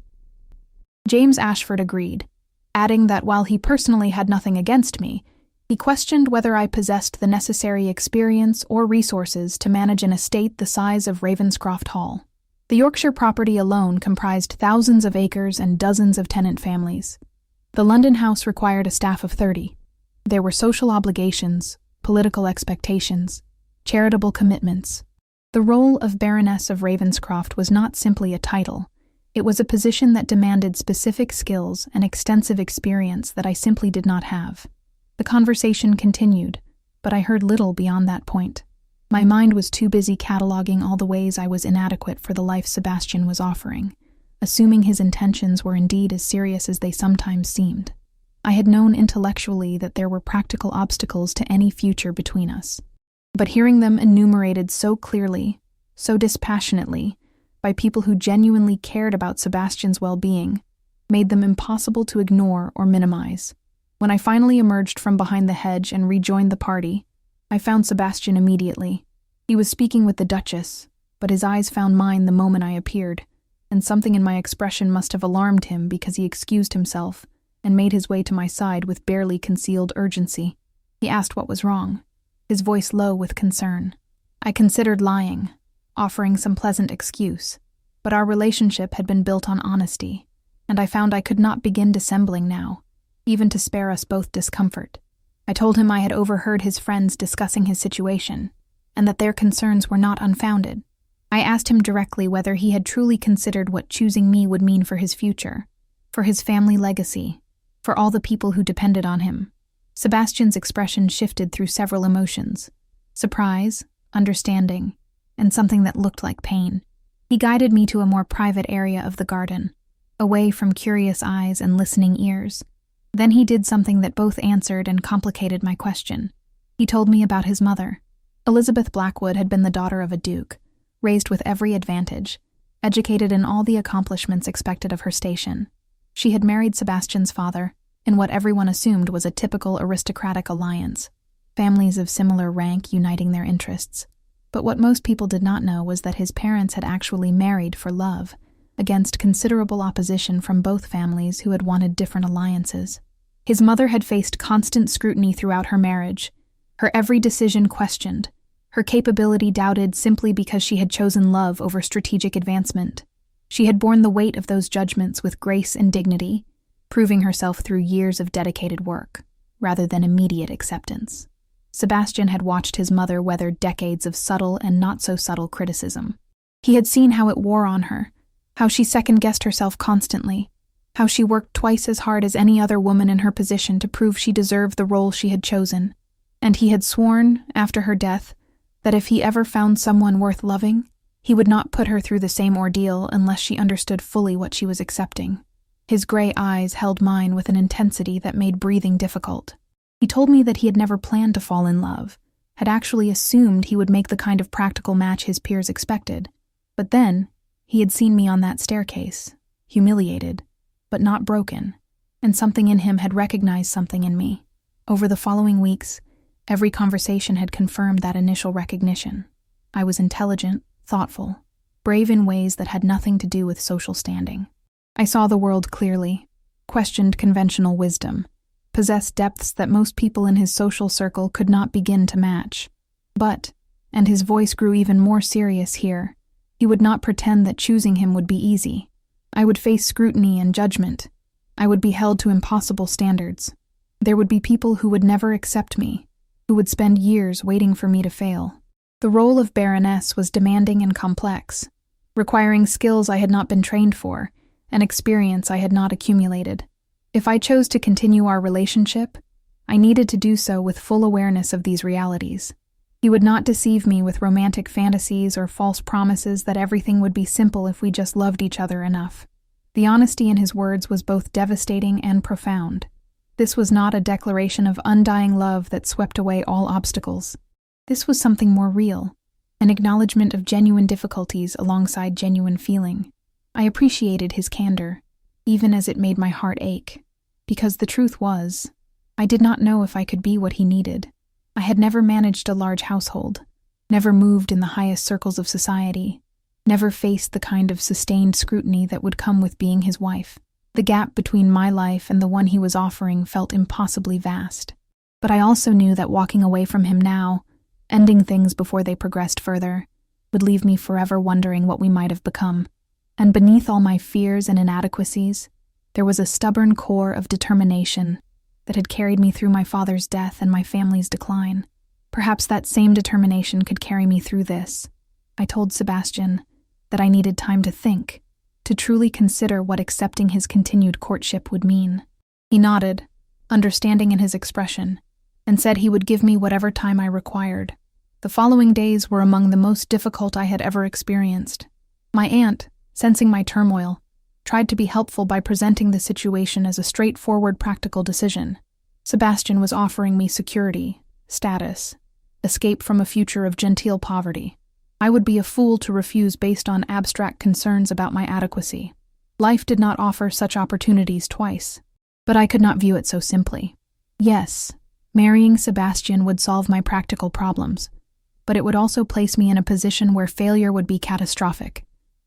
James Ashford agreed, adding that while he personally had nothing against me, He questioned whether I possessed the necessary experience or resources to manage an estate the size of Ravenscroft Hall. The Yorkshire property alone comprised thousands of acres and dozens of tenant families. The London house required a staff of 30. There were social obligations, political expectations, charitable commitments. The role of Baroness of Ravenscroft was not simply a title. It was a position that demanded specific skills and extensive experience that I simply did not have. The conversation continued, but I heard little beyond that point. My mind was too busy cataloging all the ways I was inadequate for the life Sebastian was offering, assuming his intentions were indeed as serious as they sometimes seemed. I had known intellectually that there were practical obstacles to any future between us, but hearing them enumerated so clearly, so dispassionately, by people who genuinely cared about Sebastian's well-being, made them impossible to ignore or minimize. When I finally emerged from behind the hedge and rejoined the party, I found Sebastian immediately. He was speaking with the Duchess, but his eyes found mine the moment I appeared, and something in my expression must have alarmed him because he excused himself and made his way to my side with barely concealed urgency. He asked what was wrong, his voice low with concern. I considered lying, offering some pleasant excuse, but our relationship had been built on honesty, and I found I could not begin dissembling now, even to spare us both discomfort. I told him I had overheard his friends discussing his situation, and that their concerns were not unfounded. I asked him directly whether he had truly considered what choosing me would mean for his future, for his family legacy, for all the people who depended on him. Sebastian's expression shifted through several emotions: surprise, understanding, and something that looked like pain. He guided me to a more private area of the garden, away from curious eyes and listening ears. Then he did something that both answered and complicated my question. He told me about his mother. Elizabeth Blackwood had been the daughter of a duke, raised with every advantage, educated in all the accomplishments expected of her station. She had married Sebastian's father, in what everyone assumed was a typical aristocratic alliance, families of similar rank uniting their interests. But what most people did not know was that his parents had actually married for love, against considerable opposition from both families who had wanted different alliances. His mother had faced constant scrutiny throughout her marriage, her every decision questioned, her capability doubted simply because she had chosen love over strategic advancement. She had borne the weight of those judgments with grace and dignity, proving herself through years of dedicated work, rather than immediate acceptance. Sebastian had watched his mother weather decades of subtle and not-so-subtle criticism. He had seen how it wore on her, how she second-guessed herself constantly, how she worked twice as hard as any other woman in her position to prove she deserved the role she had chosen. And he had sworn, after her death, that if he ever found someone worth loving, he would not put her through the same ordeal unless she understood fully what she was accepting. His gray eyes held mine with an intensity that made breathing difficult. He told me that he had never planned to fall in love, had actually assumed he would make the kind of practical match his peers expected. But then, he had seen me on that staircase, humiliated, but not broken, and something in him had recognized something in me. Over the following weeks, every conversation had confirmed that initial recognition. I was intelligent, thoughtful, brave in ways that had nothing to do with social standing. I saw the world clearly, questioned conventional wisdom, possessed depths that most people in his social circle could not begin to match. But, and his voice grew even more serious here, he would not pretend that choosing him would be easy. I would face scrutiny and judgment. I would be held to impossible standards. There would be people who would never accept me, who would spend years waiting for me to fail. The role of Baroness was demanding and complex, requiring skills I had not been trained for, and experience I had not accumulated. If I chose to continue our relationship, I needed to do so with full awareness of these realities. He would not deceive me with romantic fantasies or false promises that everything would be simple if we just loved each other enough. The honesty in his words was both devastating and profound. This was not a declaration of undying love that swept away all obstacles. This was something more real, an acknowledgement of genuine difficulties alongside genuine feeling. I appreciated his candor, even as it made my heart ache, because the truth was, I did not know if I could be what he needed. I had never managed a large household, never moved in the highest circles of society, never faced the kind of sustained scrutiny that would come with being his wife. The gap between my life and the one he was offering felt impossibly vast. But I also knew that walking away from him now, ending things before they progressed further, would leave me forever wondering what we might have become. And beneath all my fears and inadequacies, there was a stubborn core of determination that had carried me through my father's death and my family's decline. Perhaps that same determination could carry me through this. I told Sebastian that I needed time to think, to truly consider what accepting his continued courtship would mean. He nodded, understanding in his expression, and said he would give me whatever time I required. The following days were among the most difficult I had ever experienced. My aunt, sensing my turmoil, tried to be helpful by presenting the situation as a straightforward practical decision. Sebastian was offering me security, status, escape from a future of genteel poverty. I would be a fool to refuse based on abstract concerns about my adequacy. Life did not offer such opportunities twice, but I could not view it so simply. Yes, marrying Sebastian would solve my practical problems, but it would also place me in a position where failure would be catastrophic,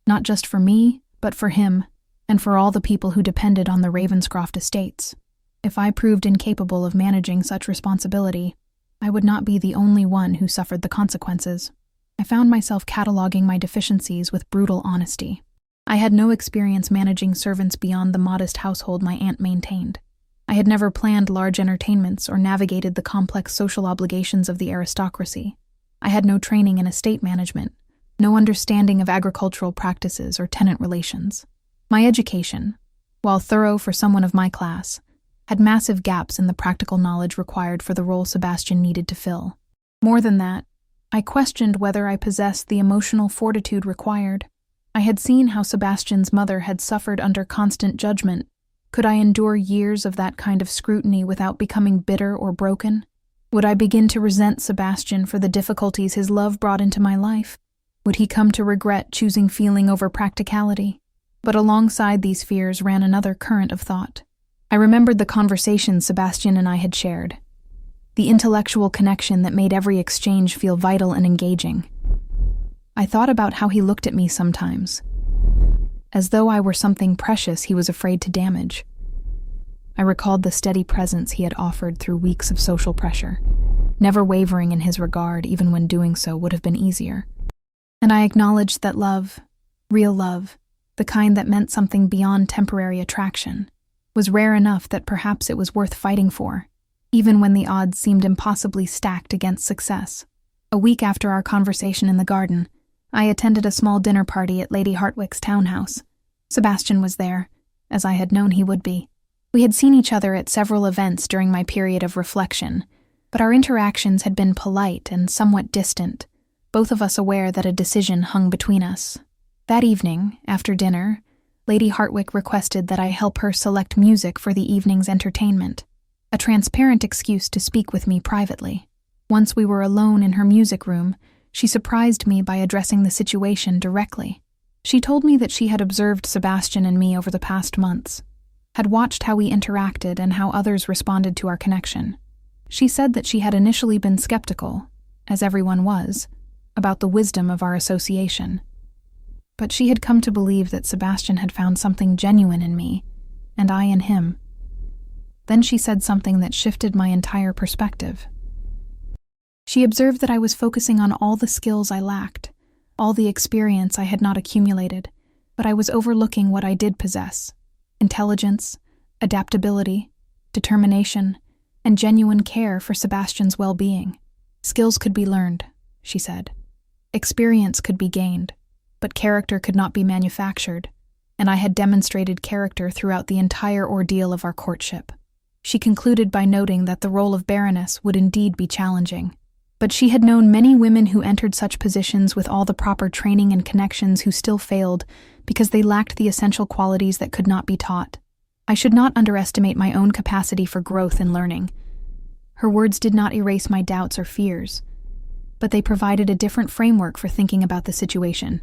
not just for me, but for him, and for all the people who depended on the Ravenscroft estates. If I proved incapable of managing such responsibility, I would not be the only one who suffered the consequences. I found myself cataloging my deficiencies with brutal honesty. I had no experience managing servants beyond the modest household my aunt maintained. I had never planned large entertainments or navigated the complex social obligations of the aristocracy. I had no training in estate management, no understanding of agricultural practices or tenant relations. My education, while thorough for someone of my class, had massive gaps in the practical knowledge required for the role Sebastian needed to fill. More than that, I questioned whether I possessed the emotional fortitude required. I had seen how Sebastian's mother had suffered under constant judgment. Could I endure years of that kind of scrutiny without becoming bitter or broken? Would I begin to resent Sebastian for the difficulties his love brought into my life? Would he come to regret choosing feeling over practicality? But alongside these fears ran another current of thought. I remembered the conversations Sebastian and I had shared, the intellectual connection that made every exchange feel vital and engaging. I thought about how he looked at me sometimes, as though I were something precious he was afraid to damage. I recalled the steady presence he had offered through weeks of social pressure, never wavering in his regard even when doing so would have been easier. And I acknowledged that love, real love, the kind that meant something beyond temporary attraction, was rare enough that perhaps it was worth fighting for, even when the odds seemed impossibly stacked against success. A week after our conversation in the garden, I attended a small dinner party at Lady Hartwick's townhouse. Sebastian was there, as I had known he would be. We had seen each other at several events during my period of reflection, but our interactions had been polite and somewhat distant, both of us aware that a decision hung between us. That evening, after dinner, Lady Hartwick requested that I help her select music for the evening's entertainment, a transparent excuse to speak with me privately. Once we were alone in her music room, she surprised me by addressing the situation directly. She told me that she had observed Sebastian and me over the past months, had watched how we interacted and how others responded to our connection. She said that she had initially been skeptical, as everyone was, about the wisdom of our association. But she had come to believe that Sebastian had found something genuine in me, and I in him. Then she said something that shifted my entire perspective. She observed that I was focusing on all the skills I lacked, all the experience I had not accumulated, but I was overlooking what I did possess: intelligence, adaptability, determination, and genuine care for Sebastian's well-being. Skills could be learned, she said. Experience could be gained, but character could not be manufactured, and I had demonstrated character throughout the entire ordeal of our courtship. She concluded by noting that the role of Baroness would indeed be challenging, but she had known many women who entered such positions with all the proper training and connections who still failed because they lacked the essential qualities that could not be taught. I should not underestimate my own capacity for growth and learning. Her words did not erase my doubts or fears, but they provided a different framework for thinking about the situation.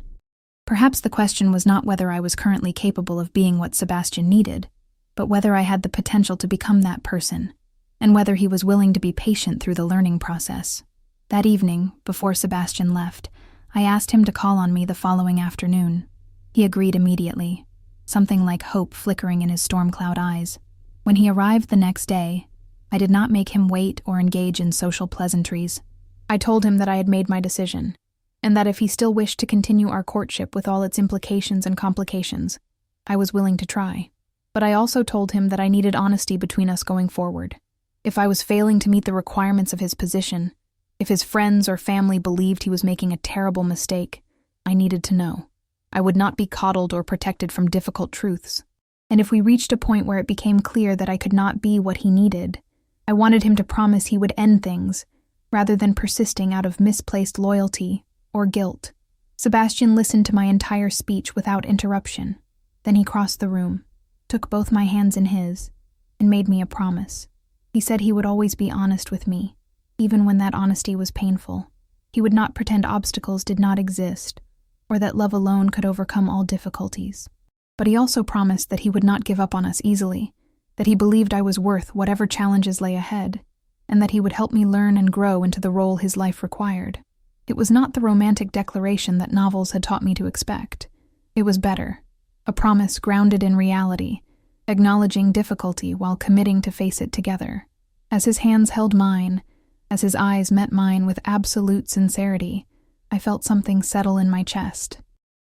Perhaps the question was not whether I was currently capable of being what Sebastian needed, but whether I had the potential to become that person, and whether he was willing to be patient through the learning process. That evening, before Sebastian left, I asked him to call on me the following afternoon. He agreed immediately, something like hope flickering in his storm cloud eyes. When he arrived the next day, I did not make him wait or engage in social pleasantries. I told him that I had made my decision, and that if he still wished to continue our courtship with all its implications and complications, I was willing to try. But I also told him that I needed honesty between us going forward. If I was failing to meet the requirements of his position, if his friends or family believed he was making a terrible mistake, I needed to know. I would not be coddled or protected from difficult truths. And if we reached a point where it became clear that I could not be what he needed, I wanted him to promise he would end things, rather than persisting out of misplaced loyalty or guilt. Sebastian listened to my entire speech without interruption. Then he crossed the room, took both my hands in his, and made me a promise. He said he would always be honest with me, even when that honesty was painful. He would not pretend obstacles did not exist, or that love alone could overcome all difficulties. But he also promised that he would not give up on us easily, that he believed I was worth whatever challenges lay ahead, and that he would help me learn and grow into the role his life required. It was not the romantic declaration that novels had taught me to expect. It was better, a promise grounded in reality, acknowledging difficulty while committing to face it together. As his hands held mine, as his eyes met mine with absolute sincerity, I felt something settle in my chest.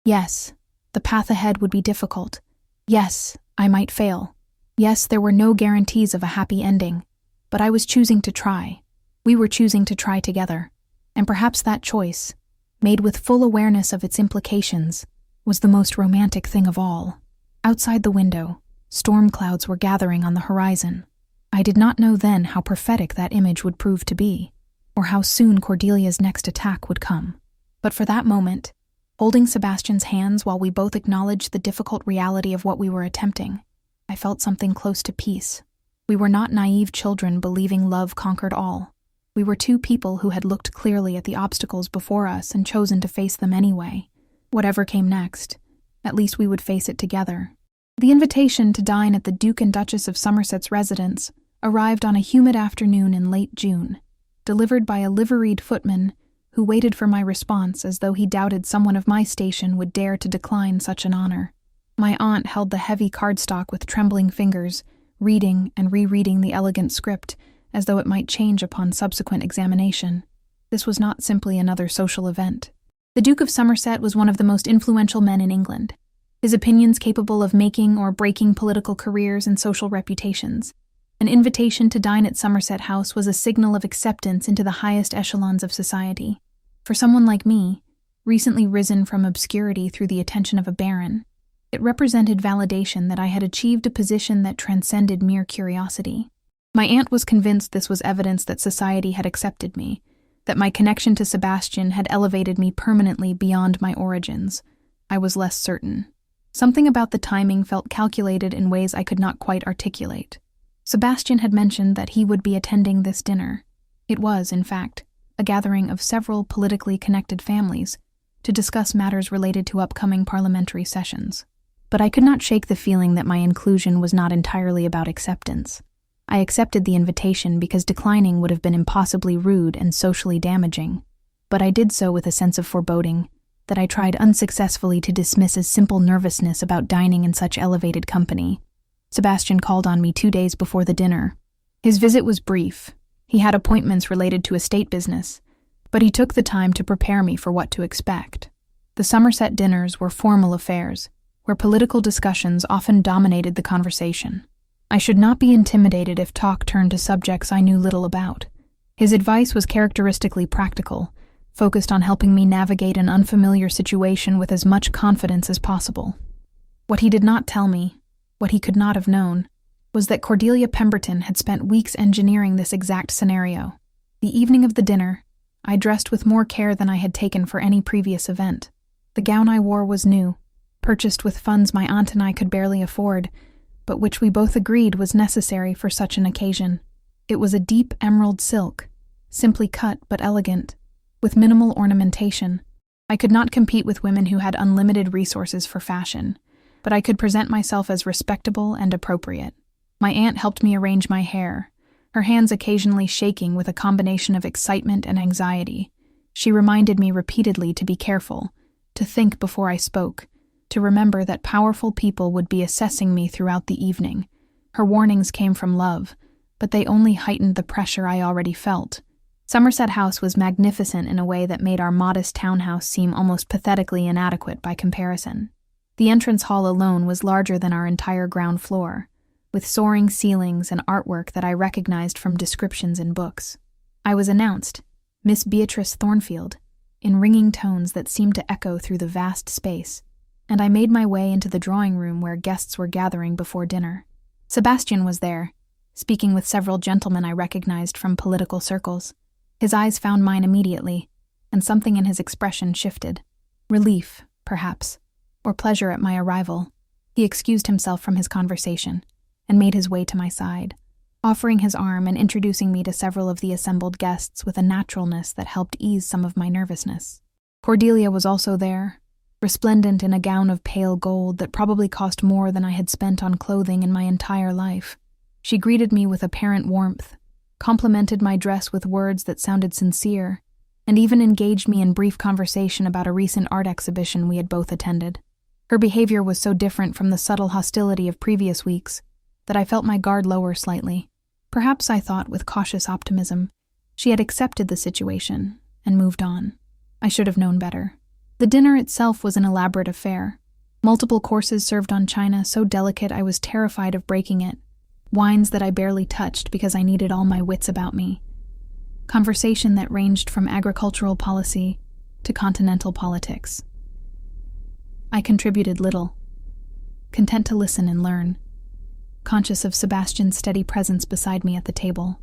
Yes, the path ahead would be difficult. Yes, I might fail. Yes, there were no guarantees of a happy ending. But I was choosing to try. We were choosing to try together. And perhaps that choice, made with full awareness of its implications, was the most romantic thing of all. Outside the window, storm clouds were gathering on the horizon. I did not know then how prophetic that image would prove to be, or how soon Cordelia's next attack would come. But for that moment, holding Sebastian's hands while we both acknowledged the difficult reality of what we were attempting, I felt something close to peace. We were not naive children believing love conquered all. We were two people who had looked clearly at the obstacles before us and chosen to face them anyway. Whatever came next, at least we would face it together. The invitation to dine at the Duke and Duchess of Somerset's residence arrived on a humid afternoon in late June, delivered by a liveried footman who waited for my response as though he doubted someone of my station would dare to decline such an honor. My aunt held the heavy cardstock with trembling fingers, reading and rereading the elegant script as though it might change upon subsequent examination. This was not simply another social event. The Duke of Somerset was one of the most influential men in England, his opinions capable of making or breaking political careers and social reputations. An invitation to dine at Somerset House was a signal of acceptance into the highest echelons of society. For someone like me, recently risen from obscurity through the attention of a baron, it represented validation that I had achieved a position that transcended mere curiosity. My aunt was convinced this was evidence that society had accepted me, that my connection to Sebastian had elevated me permanently beyond my origins. I was less certain. Something about the timing felt calculated in ways I could not quite articulate. Sebastian had mentioned that he would be attending this dinner. It was, in fact, a gathering of several politically connected families to discuss matters related to upcoming parliamentary sessions. But I could not shake the feeling that my inclusion was not entirely about acceptance. I accepted the invitation because declining would have been impossibly rude and socially damaging, but I did so with a sense of foreboding that I tried unsuccessfully to dismiss as simple nervousness about dining in such elevated company. Sebastian called on me 2 days before the dinner. His visit was brief. He had appointments related to estate business, but he took the time to prepare me for what to expect. The Somerset dinners were formal affairs, where political discussions often dominated the conversation. I should not be intimidated if talk turned to subjects I knew little about. His advice was characteristically practical, focused on helping me navigate an unfamiliar situation with as much confidence as possible. What he did not tell me, what he could not have known, was that Cordelia Pemberton had spent weeks engineering this exact scenario. The evening of the dinner, I dressed with more care than I had taken for any previous event. The gown I wore was new, purchased with funds my aunt and I could barely afford, but which we both agreed was necessary for such an occasion. It was a deep emerald silk, simply cut but elegant, with minimal ornamentation. I could not compete with women who had unlimited resources for fashion, but I could present myself as respectable and appropriate. My aunt helped me arrange my hair, her hands occasionally shaking with a combination of excitement and anxiety. She reminded me repeatedly to be careful, to think before I spoke, to remember that powerful people would be assessing me throughout the evening. Her warnings came from love, but they only heightened the pressure I already felt. Somerset House was magnificent in a way that made our modest townhouse seem almost pathetically inadequate by comparison. The entrance hall alone was larger than our entire ground floor, with soaring ceilings and artwork that I recognized from descriptions in books. I was announced, Miss Beatrice Thornfield, in ringing tones that seemed to echo through the vast space, and I made my way into the drawing room where guests were gathering before dinner. Sebastian was there, speaking with several gentlemen I recognized from political circles. His eyes found mine immediately, and something in his expression shifted. Relief, perhaps, or pleasure at my arrival. He excused himself from his conversation and made his way to my side, offering his arm and introducing me to several of the assembled guests with a naturalness that helped ease some of my nervousness. Cordelia was also there, resplendent in a gown of pale gold that probably cost more than I had spent on clothing in my entire life. She greeted me with apparent warmth, complimented my dress with words that sounded sincere, and even engaged me in brief conversation about a recent art exhibition we had both attended. Her behavior was so different from the subtle hostility of previous weeks that I felt my guard lower slightly. Perhaps, I thought with cautious optimism, she had accepted the situation and moved on. I should have known better. The dinner itself was an elaborate affair. Multiple courses served on china so delicate I was terrified of breaking it. Wines that I barely touched because I needed all my wits about me. Conversation that ranged from agricultural policy to continental politics. I contributed little, content to listen and learn, conscious of Sebastian's steady presence beside me at the table.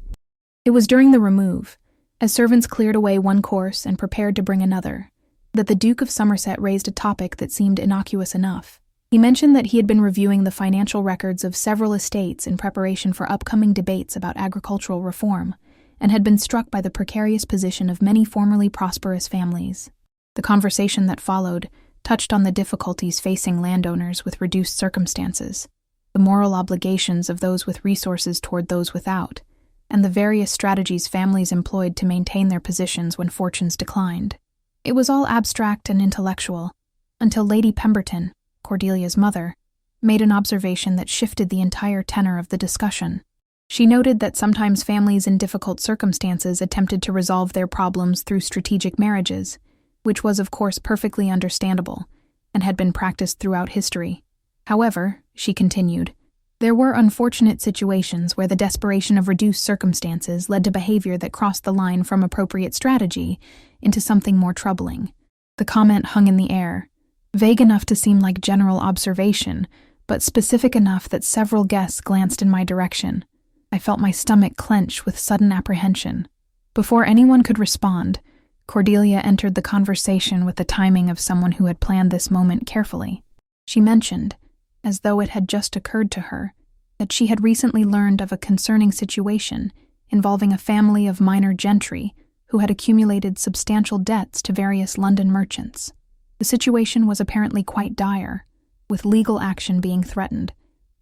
It was during the remove, as servants cleared away one course and prepared to bring another, that the Duke of Somerset raised a topic that seemed innocuous enough. He mentioned that he had been reviewing the financial records of several estates in preparation for upcoming debates about agricultural reform, and had been struck by the precarious position of many formerly prosperous families. The conversation that followed touched on the difficulties facing landowners with reduced circumstances, the moral obligations of those with resources toward those without, and the various strategies families employed to maintain their positions when fortunes declined. It was all abstract and intellectual, until Lady Pemberton, Cordelia's mother, made an observation that shifted the entire tenor of the discussion. She noted that sometimes families in difficult circumstances attempted to resolve their problems through strategic marriages, which was of course perfectly understandable and had been practiced throughout history. However, she continued, there were unfortunate situations where the desperation of reduced circumstances led to behavior that crossed the line from appropriate strategy into something more troubling. The comment hung in the air, vague enough to seem like general observation, but specific enough that several guests glanced in my direction. I felt my stomach clench with sudden apprehension. Before anyone could respond, Cordelia entered the conversation with the timing of someone who had planned this moment carefully. She mentioned, as though it had just occurred to her, that she had recently learned of a concerning situation involving a family of minor gentry who had accumulated substantial debts to various London merchants. The situation was apparently quite dire, with legal action being threatened,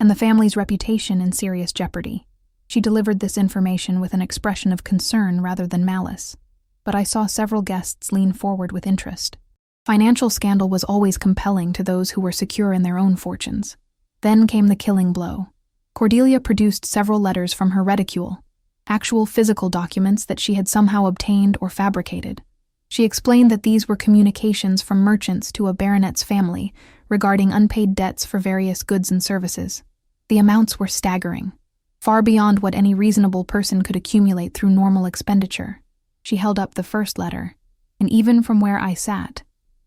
and the family's reputation in serious jeopardy. She delivered this information with an expression of concern rather than malice, but I saw several guests lean forward with interest. Financial scandal was always compelling to those who were secure in their own fortunes. Then came the killing blow. Cordelia produced several letters from her reticule, actual physical documents that she had somehow obtained or fabricated. She explained that these were communications from merchants to a baronet's family regarding unpaid debts for various goods and services. The amounts were staggering, far beyond what any reasonable person could accumulate through normal expenditure. She held up the first letter, and even from where I sat,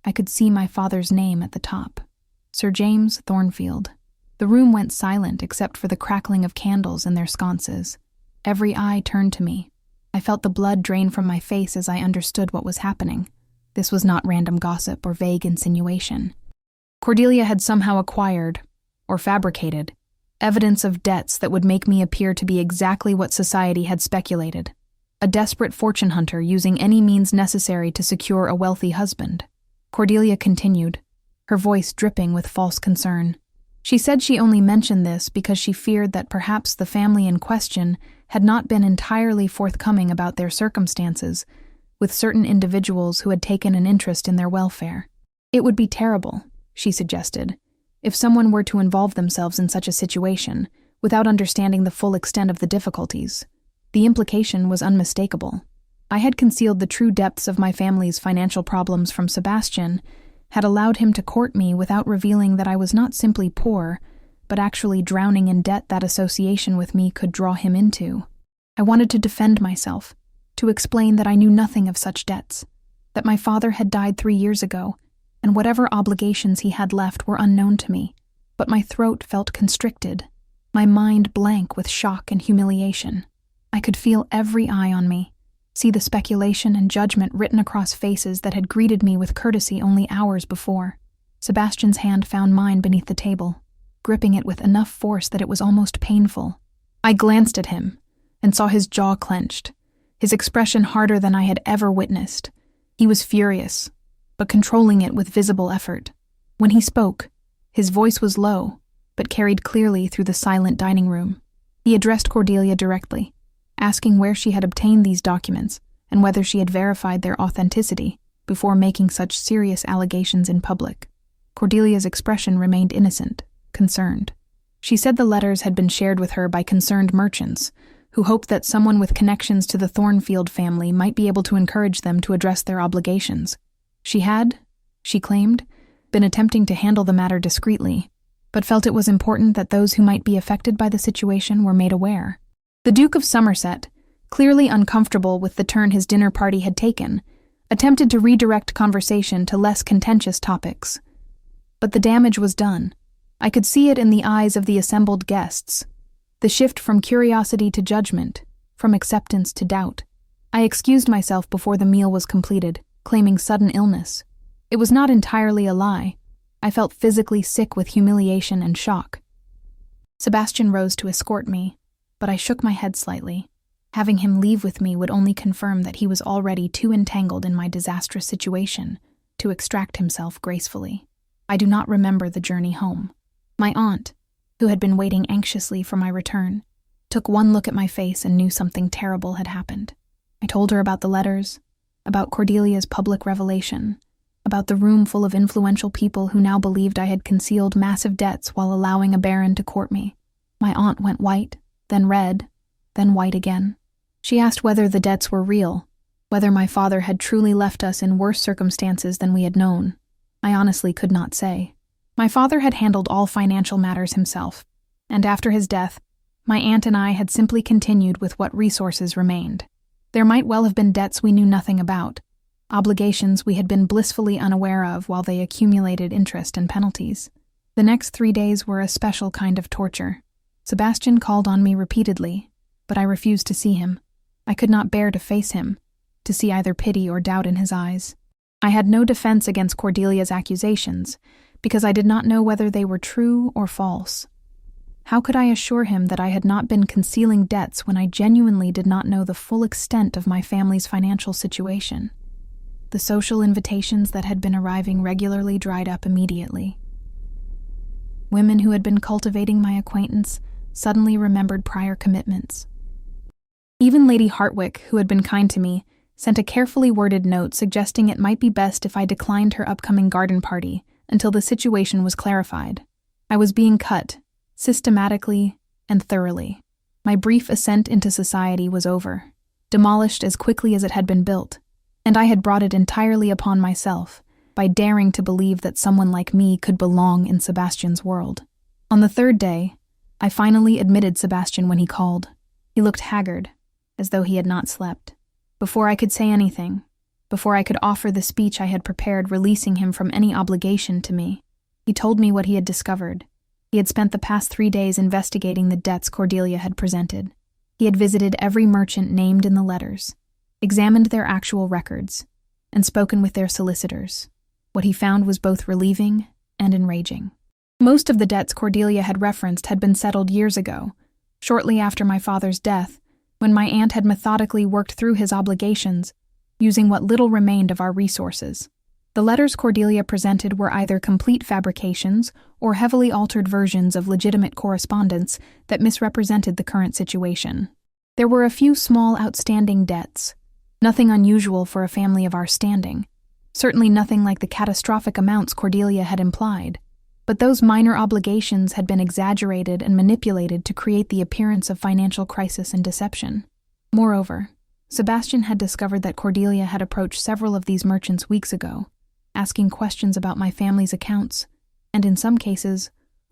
I could see my father's name at the top. Sir James Thornfield. The room went silent except for the crackling of candles in their sconces. Every eye turned to me. I felt the blood drain from my face as I understood what was happening. This was not random gossip or vague insinuation. Cordelia had somehow acquired, or fabricated, evidence of debts that would make me appear to be exactly what society had speculated. A desperate fortune hunter using any means necessary to secure a wealthy husband. Cordelia continued, her voice dripping with false concern. She said she only mentioned this because she feared that perhaps the family in question had not been entirely forthcoming about their circumstances with certain individuals who had taken an interest in their welfare. It would be terrible, she suggested, if someone were to involve themselves in such a situation, without understanding the full extent of the difficulties. The implication was unmistakable. I had concealed the true depths of my family's financial problems from Sebastian, had allowed him to court me without revealing that I was not simply poor, but actually drowning in debt that association with me could draw him into. I wanted to defend myself, to explain that I knew nothing of such debts, that my father had died 3 years ago, and whatever obligations he had left were unknown to me, but my throat felt constricted, my mind blank with shock and humiliation. I could feel every eye on me, see the speculation and judgment written across faces that had greeted me with courtesy only hours before. Sebastian's hand found mine beneath the table, gripping it with enough force that it was almost painful. I glanced at him and saw his jaw clenched, his expression harder than I had ever witnessed. He was furious, but controlling it with visible effort. When he spoke, his voice was low, but carried clearly through the silent dining room. He addressed Cordelia directly, asking where she had obtained these documents and whether she had verified their authenticity before making such serious allegations in public. Cordelia's expression remained innocent, concerned. She said the letters had been shared with her by concerned merchants, who hoped that someone with connections to the Thornfield family might be able to encourage them to address their obligations. She had, she claimed, been attempting to handle the matter discreetly, but felt it was important that those who might be affected by the situation were made aware. The Duke of Somerset, clearly uncomfortable with the turn his dinner party had taken, attempted to redirect conversation to less contentious topics. But the damage was done. I could see it in the eyes of the assembled guests. The shift from curiosity to judgment, from acceptance to doubt. I excused myself before the meal was completed, claiming sudden illness. It was not entirely a lie. I felt physically sick with humiliation and shock. Sebastian rose to escort me, but I shook my head slightly. Having him leave with me would only confirm that he was already too entangled in my disastrous situation to extract himself gracefully. I do not remember the journey home. My aunt, who had been waiting anxiously for my return, took one look at my face and knew something terrible had happened. I told her about the letters, about Cordelia's public revelation, about the room full of influential people who now believed I had concealed massive debts while allowing a baron to court me. My aunt went white, then red, then white again. She asked whether the debts were real, whether my father had truly left us in worse circumstances than we had known. I honestly could not say. My father had handled all financial matters himself, and after his death, my aunt and I had simply continued with what resources remained. There might well have been debts we knew nothing about, obligations we had been blissfully unaware of while they accumulated interest and penalties. The next 3 days were a special kind of torture. Sebastian called on me repeatedly, but I refused to see him. I could not bear to face him, to see either pity or doubt in his eyes. I had no defense against Cordelia's accusations, because I did not know whether they were true or false. How could I assure him that I had not been concealing debts when I genuinely did not know the full extent of my family's financial situation? The social invitations that had been arriving regularly dried up immediately. Women who had been cultivating my acquaintance suddenly remembered prior commitments. Even Lady Hartwick, who had been kind to me, sent a carefully worded note suggesting it might be best if I declined her upcoming garden party until the situation was clarified. I was being cut, systematically and thoroughly. My brief ascent into society was over, demolished as quickly as it had been built, and I had brought it entirely upon myself by daring to believe that someone like me could belong in Sebastian's world. On the 3rd day, I finally admitted Sebastian when he called. He looked haggard, as though he had not slept. Before I could say anything, before I could offer the speech I had prepared releasing him from any obligation to me, he told me what he had discovered. He had spent the past 3 days investigating the debts Cordelia had presented. He had visited every merchant named in the letters, examined their actual records, and spoken with their solicitors. What he found was both relieving and enraging. Most of the debts Cordelia had referenced had been settled years ago, shortly after my father's death, when my aunt had methodically worked through his obligations, using what little remained of our resources. The letters Cordelia presented were either complete fabrications or heavily altered versions of legitimate correspondence that misrepresented the current situation. There were a few small outstanding debts, nothing unusual for a family of our standing, certainly nothing like the catastrophic amounts Cordelia had implied. But those minor obligations had been exaggerated and manipulated to create the appearance of financial crisis and deception. Moreover, Sebastian had discovered that Cordelia had approached several of these merchants weeks ago, asking questions about my family's accounts, and in some cases,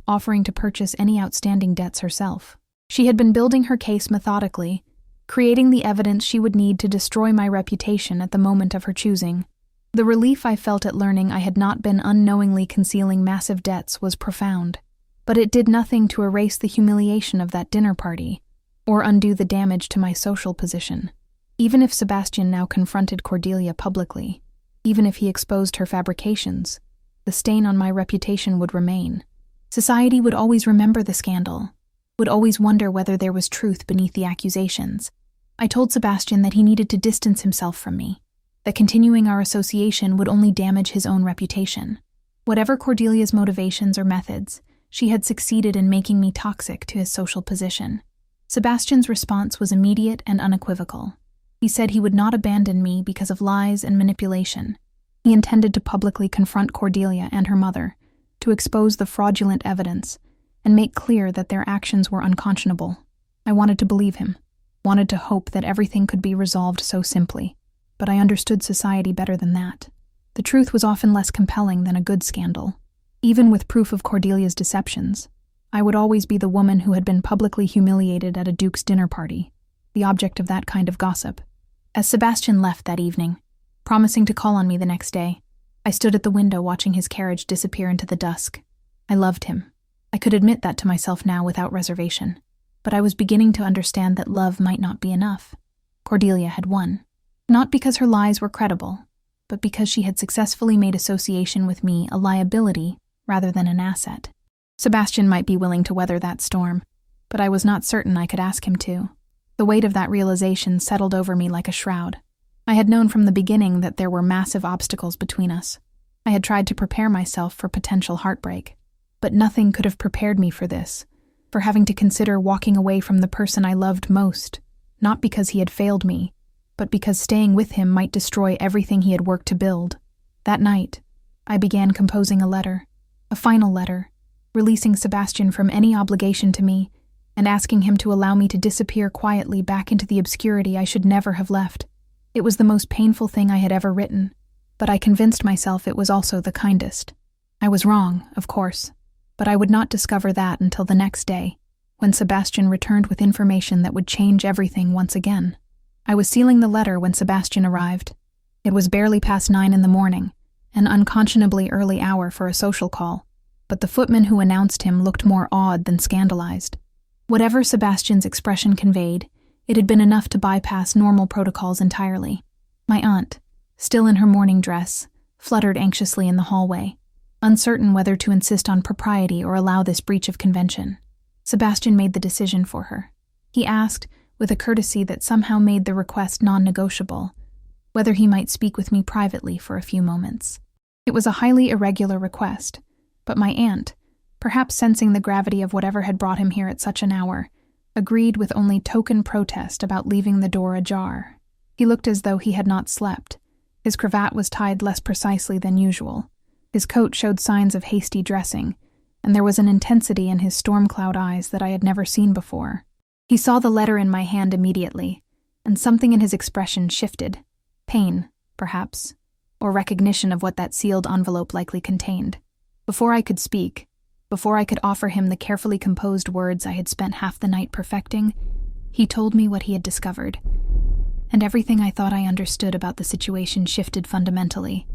offering to purchase any outstanding debts herself. She had been building her case methodically, creating the evidence she would need to destroy my reputation at the moment of her choosing. The relief I felt at learning I had not been unknowingly concealing massive debts was profound, but it did nothing to erase the humiliation of that dinner party, or undo the damage to my social position. Even if Sebastian now confronted Cordelia publicly, even if he exposed her fabrications, the stain on my reputation would remain. Society would always remember the scandal, would always wonder whether there was truth beneath the accusations. I told Sebastian that he needed to distance himself from me, that continuing our association would only damage his own reputation. Whatever Cordelia's motivations or methods, she had succeeded in making me toxic to his social position. Sebastian's response was immediate and unequivocal. He said he would not abandon me because of lies and manipulation. He intended to publicly confront Cordelia and her mother, to expose the fraudulent evidence, and make clear that their actions were unconscionable. I wanted to believe him, wanted to hope that everything could be resolved so simply, but I understood society better than that. The truth was often less compelling than a good scandal. Even with proof of Cordelia's deceptions, I would always be the woman who had been publicly humiliated at a duke's dinner party, the object of that kind of gossip. As Sebastian left that evening, promising to call on me the next day, I stood at the window watching his carriage disappear into the dusk. I loved him. I could admit that to myself now without reservation, but I was beginning to understand that love might not be enough. Cordelia had won, not because her lies were credible, but because she had successfully made association with me a liability rather than an asset. Sebastian might be willing to weather that storm, but I was not certain I could ask him to. The weight of that realization settled over me like a shroud. I had known from the beginning that there were massive obstacles between us. I had tried to prepare myself for potential heartbreak, but nothing could have prepared me for this, for having to consider walking away from the person I loved most, not because he had failed me, but because staying with him might destroy everything he had worked to build. That night, I began composing a letter, a final letter, releasing Sebastian from any obligation to me, and asking him to allow me to disappear quietly back into the obscurity I should never have left. It was the most painful thing I had ever written, but I convinced myself it was also the kindest. I was wrong, of course, but I would not discover that until the next day, when Sebastian returned with information that would change everything once again. I was sealing the letter when Sebastian arrived. It was barely past 9 in the morning, an unconscionably early hour for a social call, but the footman who announced him looked more awed than scandalized. Whatever Sebastian's expression conveyed, it had been enough to bypass normal protocols entirely. My aunt, still in her morning dress, fluttered anxiously in the hallway, uncertain whether to insist on propriety or allow this breach of convention. Sebastian made the decision for her. He asked, with a courtesy that somehow made the request non-negotiable, whether he might speak with me privately for a few moments. It was a highly irregular request, but my aunt, perhaps sensing the gravity of whatever had brought him here at such an hour, agreed with only token protest about leaving the door ajar. He looked as though he had not slept. His cravat was tied less precisely than usual. His coat showed signs of hasty dressing, and there was an intensity in his storm-cloud eyes that I had never seen before. He saw the letter in my hand immediately, and something in his expression shifted. Pain, perhaps, or recognition of what that sealed envelope likely contained. Before I could speak, before I could offer him the carefully composed words I had spent half the night perfecting, he told me what he had discovered, and everything I thought I understood about the situation shifted fundamentally.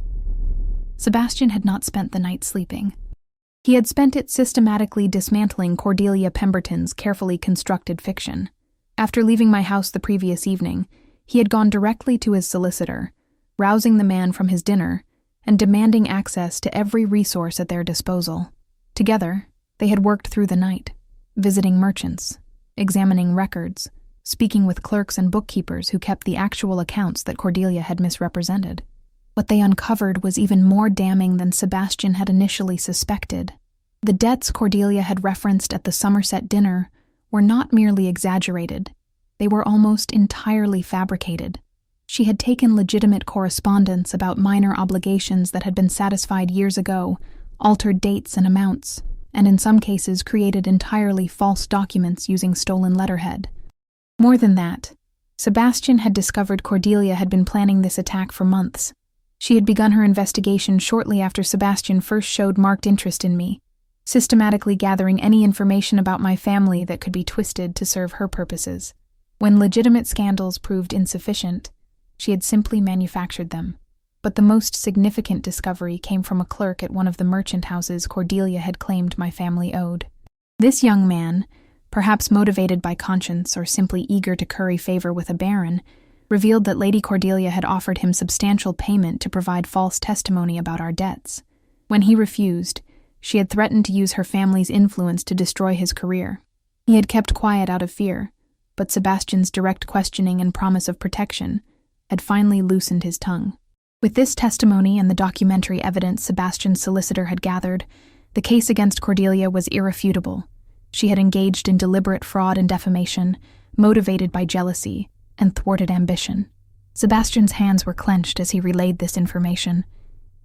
Sebastian had not spent the night sleeping. He had spent it systematically dismantling Cordelia Pemberton's carefully constructed fiction. After leaving my house the previous evening, he had gone directly to his solicitor, rousing the man from his dinner, and demanding access to every resource at their disposal. Together, they had worked through the night, visiting merchants, examining records, speaking with clerks and bookkeepers who kept the actual accounts that Cordelia had misrepresented. What they uncovered was even more damning than Sebastian had initially suspected. The debts Cordelia had referenced at the Somerset dinner were not merely exaggerated, they were almost entirely fabricated. She had taken legitimate correspondence about minor obligations that had been satisfied years ago, altered dates and amounts, and in some cases created entirely false documents using stolen letterhead. More than that, Sebastian had discovered Cordelia had been planning this attack for months. She had begun her investigation shortly after Sebastian first showed marked interest in me, systematically gathering any information about my family that could be twisted to serve her purposes. When legitimate scandals proved insufficient, she had simply manufactured them. But the most significant discovery came from a clerk at one of the merchant houses Cordelia had claimed my family owed. This young man, perhaps motivated by conscience or simply eager to curry favor with a baron, revealed that Lady Cordelia had offered him substantial payment to provide false testimony about our debts. When he refused, she had threatened to use her family's influence to destroy his career. He had kept quiet out of fear, but Sebastian's direct questioning and promise of protection had finally loosened his tongue. With this testimony and the documentary evidence Sebastian's solicitor had gathered, the case against Cordelia was irrefutable. She had engaged in deliberate fraud and defamation, motivated by jealousy and thwarted ambition. Sebastian's hands were clenched as he relayed this information,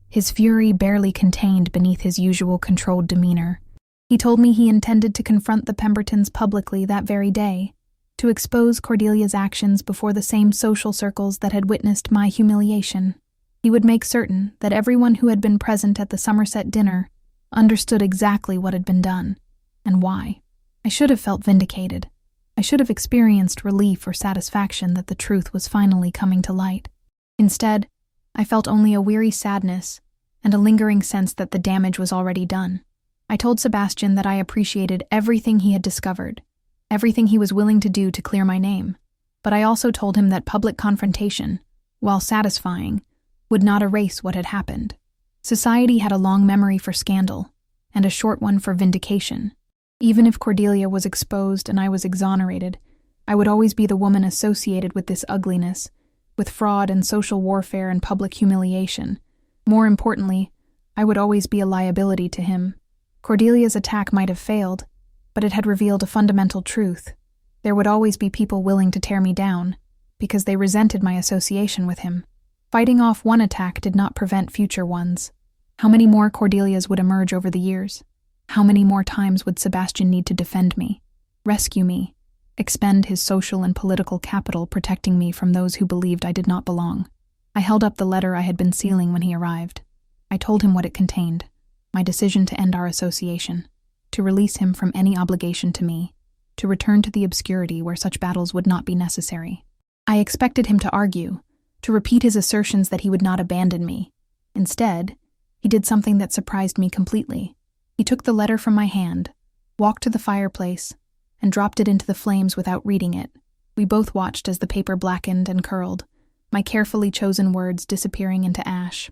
his fury barely contained beneath his usual controlled demeanor. He told me he intended to confront the Pembertons publicly that very day, to expose Cordelia's actions before the same social circles that had witnessed my humiliation. He would make certain that everyone who had been present at the Somerset dinner understood exactly what had been done, and why. I should have felt vindicated. I should have experienced relief or satisfaction that the truth was finally coming to light. Instead, I felt only a weary sadness and a lingering sense that the damage was already done. I told Sebastian that I appreciated everything he had discovered, everything he was willing to do to clear my name, but I also told him that public confrontation, while satisfying, would not erase what had happened. Society had a long memory for scandal, and a short one for vindication. Even if Cordelia was exposed and I was exonerated, I would always be the woman associated with this ugliness, with fraud and social warfare and public humiliation. More importantly, I would always be a liability to him. Cordelia's attack might have failed, but it had revealed a fundamental truth. There would always be people willing to tear me down, because they resented my association with him. Fighting off one attack did not prevent future ones. How many more Cordelias would emerge over the years? How many more times would Sebastian need to defend me, rescue me, expend his social and political capital protecting me from those who believed I did not belong? I held up the letter I had been sealing when he arrived. I told him what it contained, my decision to end our association, to release him from any obligation to me, to return to the obscurity where such battles would not be necessary. I expected him to argue, to repeat his assertions that he would not abandon me. Instead, he did something that surprised me completely. He took the letter from my hand, walked to the fireplace, and dropped it into the flames without reading it. We both watched as the paper blackened and curled, my carefully chosen words disappearing into ash.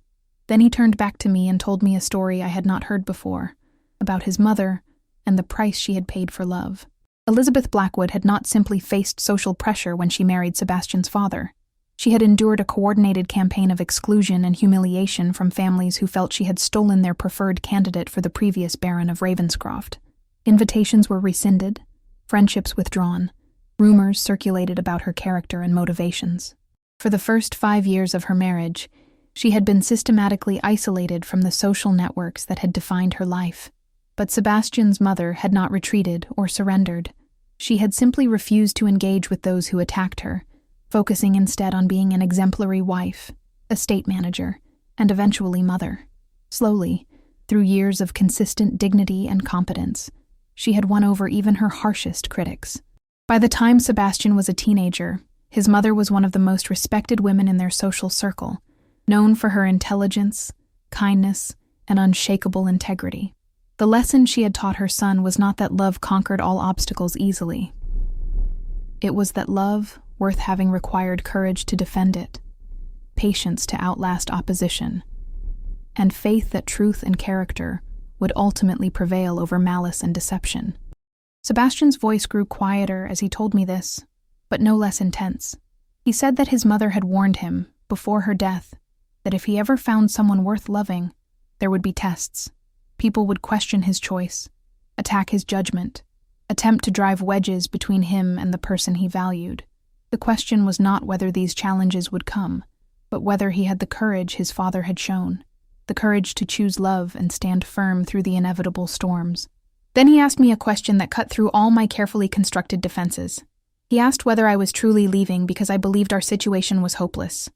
Then he turned back to me and told me a story I had not heard before, about his mother and the price she had paid for love. Elizabeth Blackwood had not simply faced social pressure when she married Sebastian's father. She had endured a coordinated campaign of exclusion and humiliation from families who felt she had stolen their preferred candidate for the previous Baron of Ravenscroft. Invitations were rescinded, friendships withdrawn, rumors circulated about her character and motivations. For the first 5 years of her marriage, she had been systematically isolated from the social networks that had defined her life. But Sebastian's mother had not retreated or surrendered. She had simply refused to engage with those who attacked her, focusing instead on being an exemplary wife, estate manager, and eventually mother. Slowly, through years of consistent dignity and competence, she had won over even her harshest critics. By the time Sebastian was a teenager, his mother was one of the most respected women in their social circle, known for her intelligence, kindness, and unshakable integrity. The lesson she had taught her son was not that love conquered all obstacles easily. It was that love, worth having, required courage to defend it, patience to outlast opposition, and faith that truth and character would ultimately prevail over malice and deception. Sebastian's voice grew quieter as he told me this, but no less intense. He said that his mother had warned him, before her death, that if he ever found someone worth loving, there would be tests. People would question his choice, attack his judgment, attempt to drive wedges between him and the person he valued. The question was not whether these challenges would come, but whether he had the courage his father had shown. the courage to choose love and stand firm through the inevitable storms. Then he asked me a question that cut through all my carefully constructed defenses. He asked whether I was truly leaving because I believed our situation was hopeless,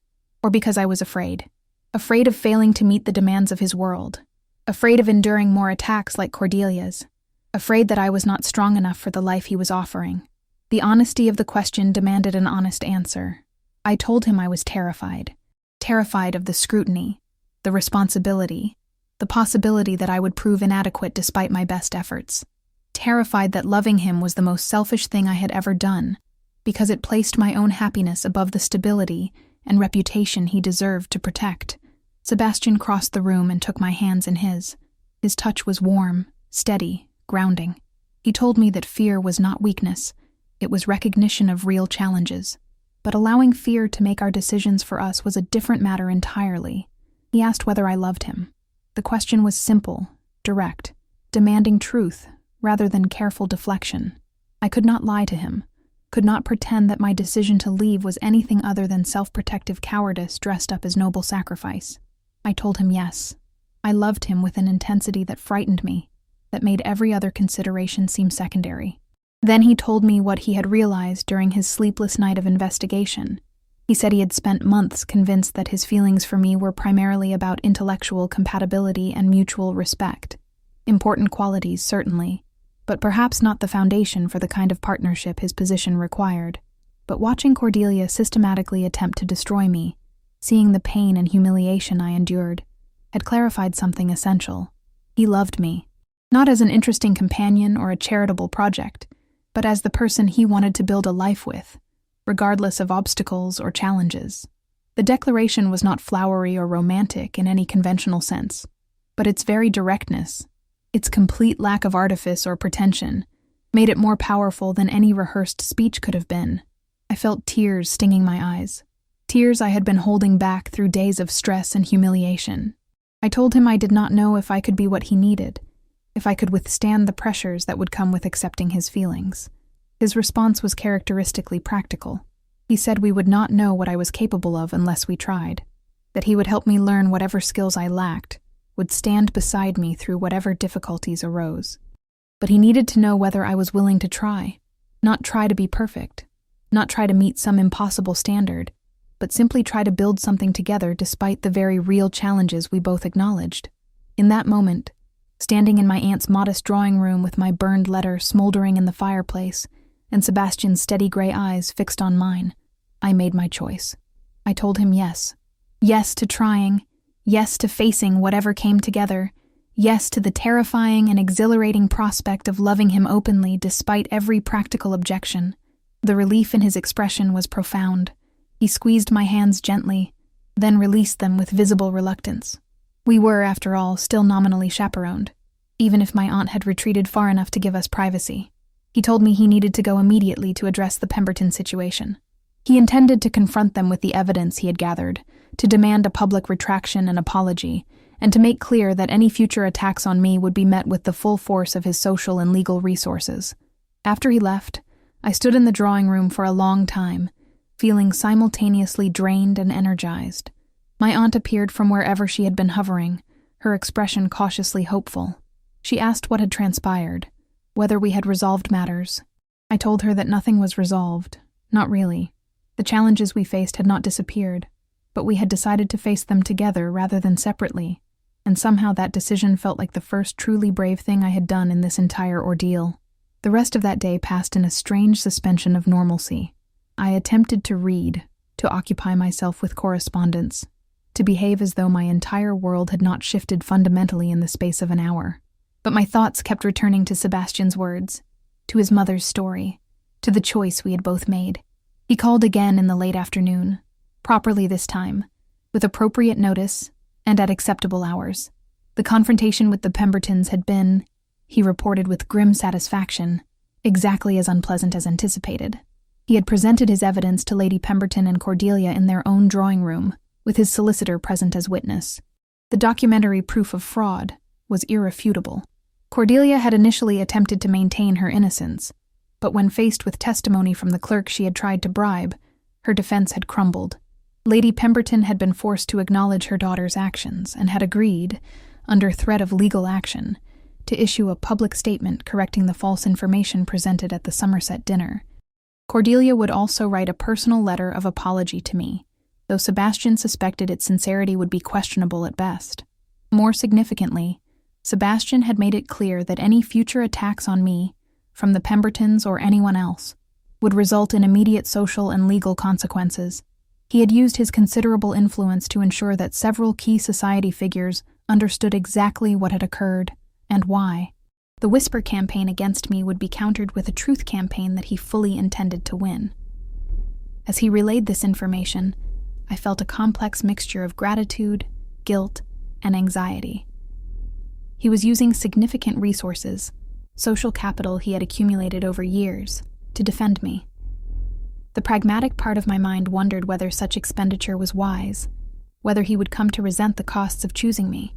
or because I was afraid. Afraid of failing to meet the demands of his world. Afraid of enduring more attacks like Cordelia's. Afraid that I was not strong enough for the life he was offering. The honesty of the question demanded an honest answer. I told him I was terrified. Terrified of the scrutiny, the responsibility, the possibility that I would prove inadequate despite my best efforts. Terrified that loving him was the most selfish thing I had ever done, because it placed my own happiness above the stability and reputation he deserved to protect. Sebastian crossed the room and took my hands in his. His touch was warm, steady, grounding. He told me that fear was not weakness, it was recognition of real challenges. But allowing fear to make our decisions for us was a different matter entirely. He asked whether I loved him. The question was simple, direct, demanding truth rather than careful deflection. I could not lie to him, could not pretend that my decision to leave was anything other than self-protective cowardice dressed up as noble sacrifice. I told him yes. I loved him with an intensity that frightened me, that made every other consideration seem secondary. Then he told me what he had realized during his sleepless night of investigation. He said he had spent months convinced that his feelings for me were primarily about intellectual compatibility and mutual respect. Important qualities, certainly, but perhaps not the foundation for the kind of partnership his position required. But watching Cordelia systematically attempt to destroy me, seeing the pain and humiliation I endured, had clarified something essential. He loved me, not as an interesting companion or a charitable project, but as the person he wanted to build a life with, regardless of obstacles or challenges. The declaration was not flowery or romantic in any conventional sense, but its very directness, its complete lack of artifice or pretension, made it more powerful than any rehearsed speech could have been. I felt tears stinging my eyes, tears I had been holding back through days of stress and humiliation. I told him I did not know if I could be what he needed, if I could withstand the pressures that would come with accepting his feelings. His response was characteristically practical. He said we would not know what I was capable of unless we tried, that he would help me learn whatever skills I lacked, would stand beside me through whatever difficulties arose. But he needed to know whether I was willing to try, not try to be perfect, not try to meet some impossible standard, but simply try to build something together despite the very real challenges we both acknowledged. In that moment, standing in my aunt's modest drawing room with my burned letter smoldering in the fireplace and Sebastian's steady gray eyes fixed on mine, I made my choice. I told him yes. Yes to trying. Yes to facing whatever came together. Yes to the terrifying and exhilarating prospect of loving him openly despite every practical objection. The relief in his expression was profound. He squeezed my hands gently, then released them with visible reluctance. We were, after all, still nominally chaperoned, even if my aunt had retreated far enough to give us privacy. He told me he needed to go immediately to address the Pemberton situation. He intended to confront them with the evidence he had gathered, to demand a public retraction and apology, and to make clear that any future attacks on me would be met with the full force of his social and legal resources. After he left, I stood in the drawing room for a long time, feeling simultaneously drained and energized. My aunt appeared from wherever she had been hovering, her expression cautiously hopeful. She asked what had transpired, whether we had resolved matters. I told her that nothing was resolved, not really. The challenges we faced had not disappeared, but we had decided to face them together rather than separately, and somehow that decision felt like the first truly brave thing I had done in this entire ordeal. The rest of that day passed in a strange suspension of normalcy. I attempted to read, to occupy myself with correspondence, to behave as though my entire world had not shifted fundamentally in the space of an hour. But my thoughts kept returning to Sebastian's words, to his mother's story, to the choice we had both made. He called again in the late afternoon, properly this time, with appropriate notice and at acceptable hours. The confrontation with the Pembertons had been, he reported with grim satisfaction, exactly as unpleasant as anticipated. He had presented his evidence to Lady Pemberton and Cordelia in their own drawing room, with his solicitor present as witness. The documentary proof of fraud was irrefutable. Cordelia had initially attempted to maintain her innocence, but when faced with testimony from the clerk she had tried to bribe, her defense had crumbled. Lady Pemberton had been forced to acknowledge her daughter's actions and had agreed, under threat of legal action, to issue a public statement correcting the false information presented at the Somerset dinner. Cordelia would also write a personal letter of apology to me, though Sebastian suspected its sincerity would be questionable at best. More significantly, Sebastian had made it clear that any future attacks on me, from the Pembertons or anyone else, would result in immediate social and legal consequences. He had used his considerable influence to ensure that several key society figures understood exactly what had occurred and why. The whisper campaign against me would be countered with a truth campaign that he fully intended to win. As he relayed this information, I felt a complex mixture of gratitude, guilt, and anxiety. He was using significant resources, social capital he had accumulated over years, to defend me. The pragmatic part of my mind wondered whether such expenditure was wise, whether he would come to resent the costs of choosing me.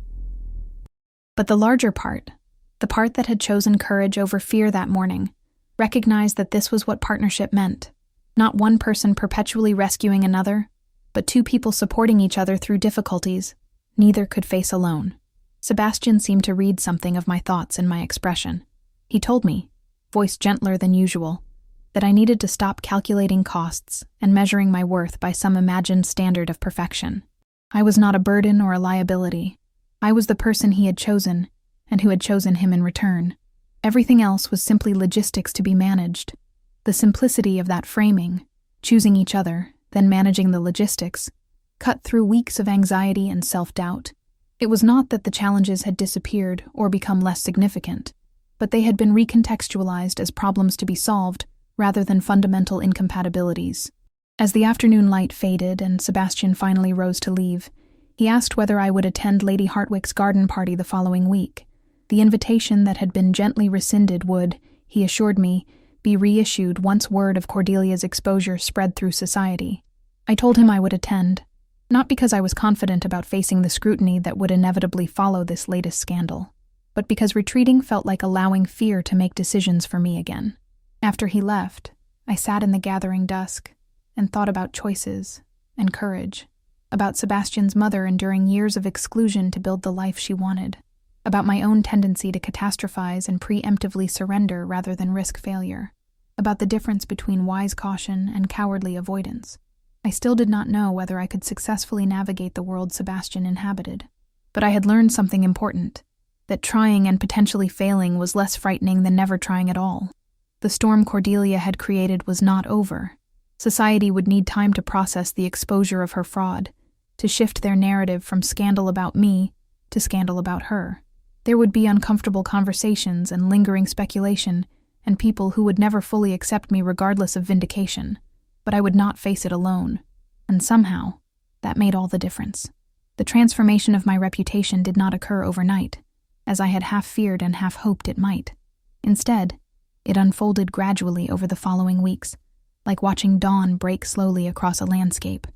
But the larger part, the part that had chosen courage over fear that morning, recognized that this was what partnership meant. Not one person perpetually rescuing another, but two people supporting each other through difficulties neither could face alone. Sebastian seemed to read something of my thoughts in my expression. He told me, voice gentler than usual, that I needed to stop calculating costs and measuring my worth by some imagined standard of perfection. I was not a burden or a liability. I was the person he had chosen, and who had chosen him in return. Everything else was simply logistics to be managed. The simplicity of that framing, choosing each other, then managing the logistics, cut through weeks of anxiety and self-doubt. It was not that the challenges had disappeared or become less significant, but they had been recontextualized as problems to be solved rather than fundamental incompatibilities. As the afternoon light faded and Sebastian finally rose to leave, he asked whether I would attend Lady Hartwick's garden party the following week. The invitation that had been gently rescinded would, he assured me, be reissued once word of Cordelia's exposure spread through society. I told him I would attend, not because I was confident about facing the scrutiny that would inevitably follow this latest scandal, but because retreating felt like allowing fear to make decisions for me again. After he left, I sat in the gathering dusk and thought about choices and courage, about Sebastian's mother enduring years of exclusion to build the life she wanted, about my own tendency to catastrophize and preemptively surrender rather than risk failure, about the difference between wise caution and cowardly avoidance. I still did not know whether I could successfully navigate the world Sebastian inhabited, but I had learned something important, that trying and potentially failing was less frightening than never trying at all. The storm Cordelia had created was not over. Society would need time to process the exposure of her fraud, to shift their narrative from scandal about me to scandal about her. There would be uncomfortable conversations and lingering speculation, and people who would never fully accept me regardless of vindication. But I would not face it alone, and somehow, that made all the difference. The transformation of my reputation did not occur overnight, as I had half feared and half hoped it might. Instead, it unfolded gradually over the following weeks, like watching dawn break slowly across a landscape,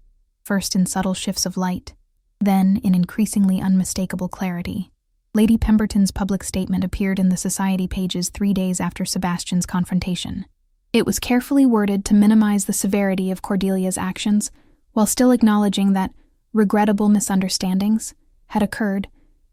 first in subtle shifts of light, then in increasingly unmistakable clarity. Lady Pemberton's public statement appeared in the society pages 3 days after Sebastian's confrontation. It was carefully worded to minimize the severity of Cordelia's actions, while still acknowledging that regrettable misunderstandings had occurred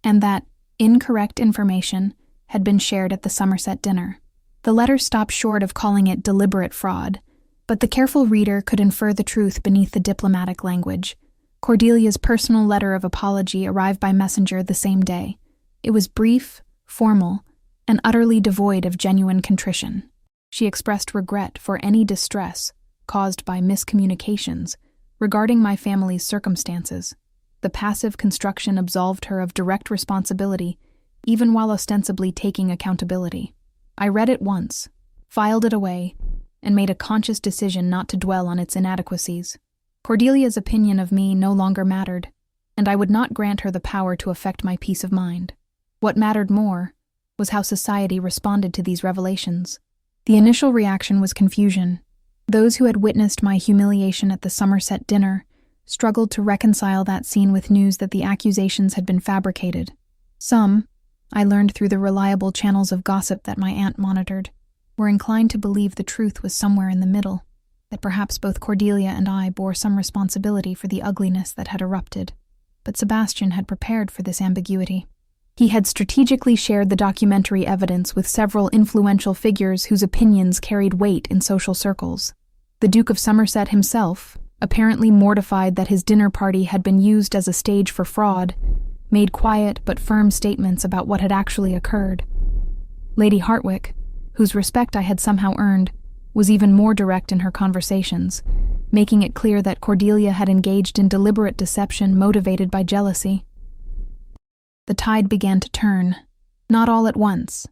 and that incorrect information had been shared at the Somerset dinner. The letter stopped short of calling it deliberate fraud, but the careful reader could infer the truth beneath the diplomatic language. Cordelia's personal letter of apology arrived by messenger the same day. It was brief, formal, and utterly devoid of genuine contrition. She expressed regret for any distress caused by miscommunications regarding my family's circumstances. The passive construction absolved her of direct responsibility, even while ostensibly taking accountability. I read it once, filed it away, and made a conscious decision not to dwell on its inadequacies. Cordelia's opinion of me no longer mattered, and I would not grant her the power to affect my peace of mind. What mattered more was how society responded to these revelations. The initial reaction was confusion. Those who had witnessed my humiliation at the Somerset dinner struggled to reconcile that scene with news that the accusations had been fabricated. Some, I learned through the reliable channels of gossip that my aunt monitored, were inclined to believe the truth was somewhere in the middle, that perhaps both Cordelia and I bore some responsibility for the ugliness that had erupted, but Sebastian had prepared for this ambiguity. He had strategically shared the documentary evidence with several influential figures whose opinions carried weight in social circles. The Duke of Somerset himself, apparently mortified that his dinner party had been used as a stage for fraud, made quiet but firm statements about what had actually occurred. Lady Hartwick, whose respect I had somehow earned, was even more direct in her conversations, making it clear that Cordelia had engaged in deliberate deception motivated by jealousy. The tide began to turn, not all at once,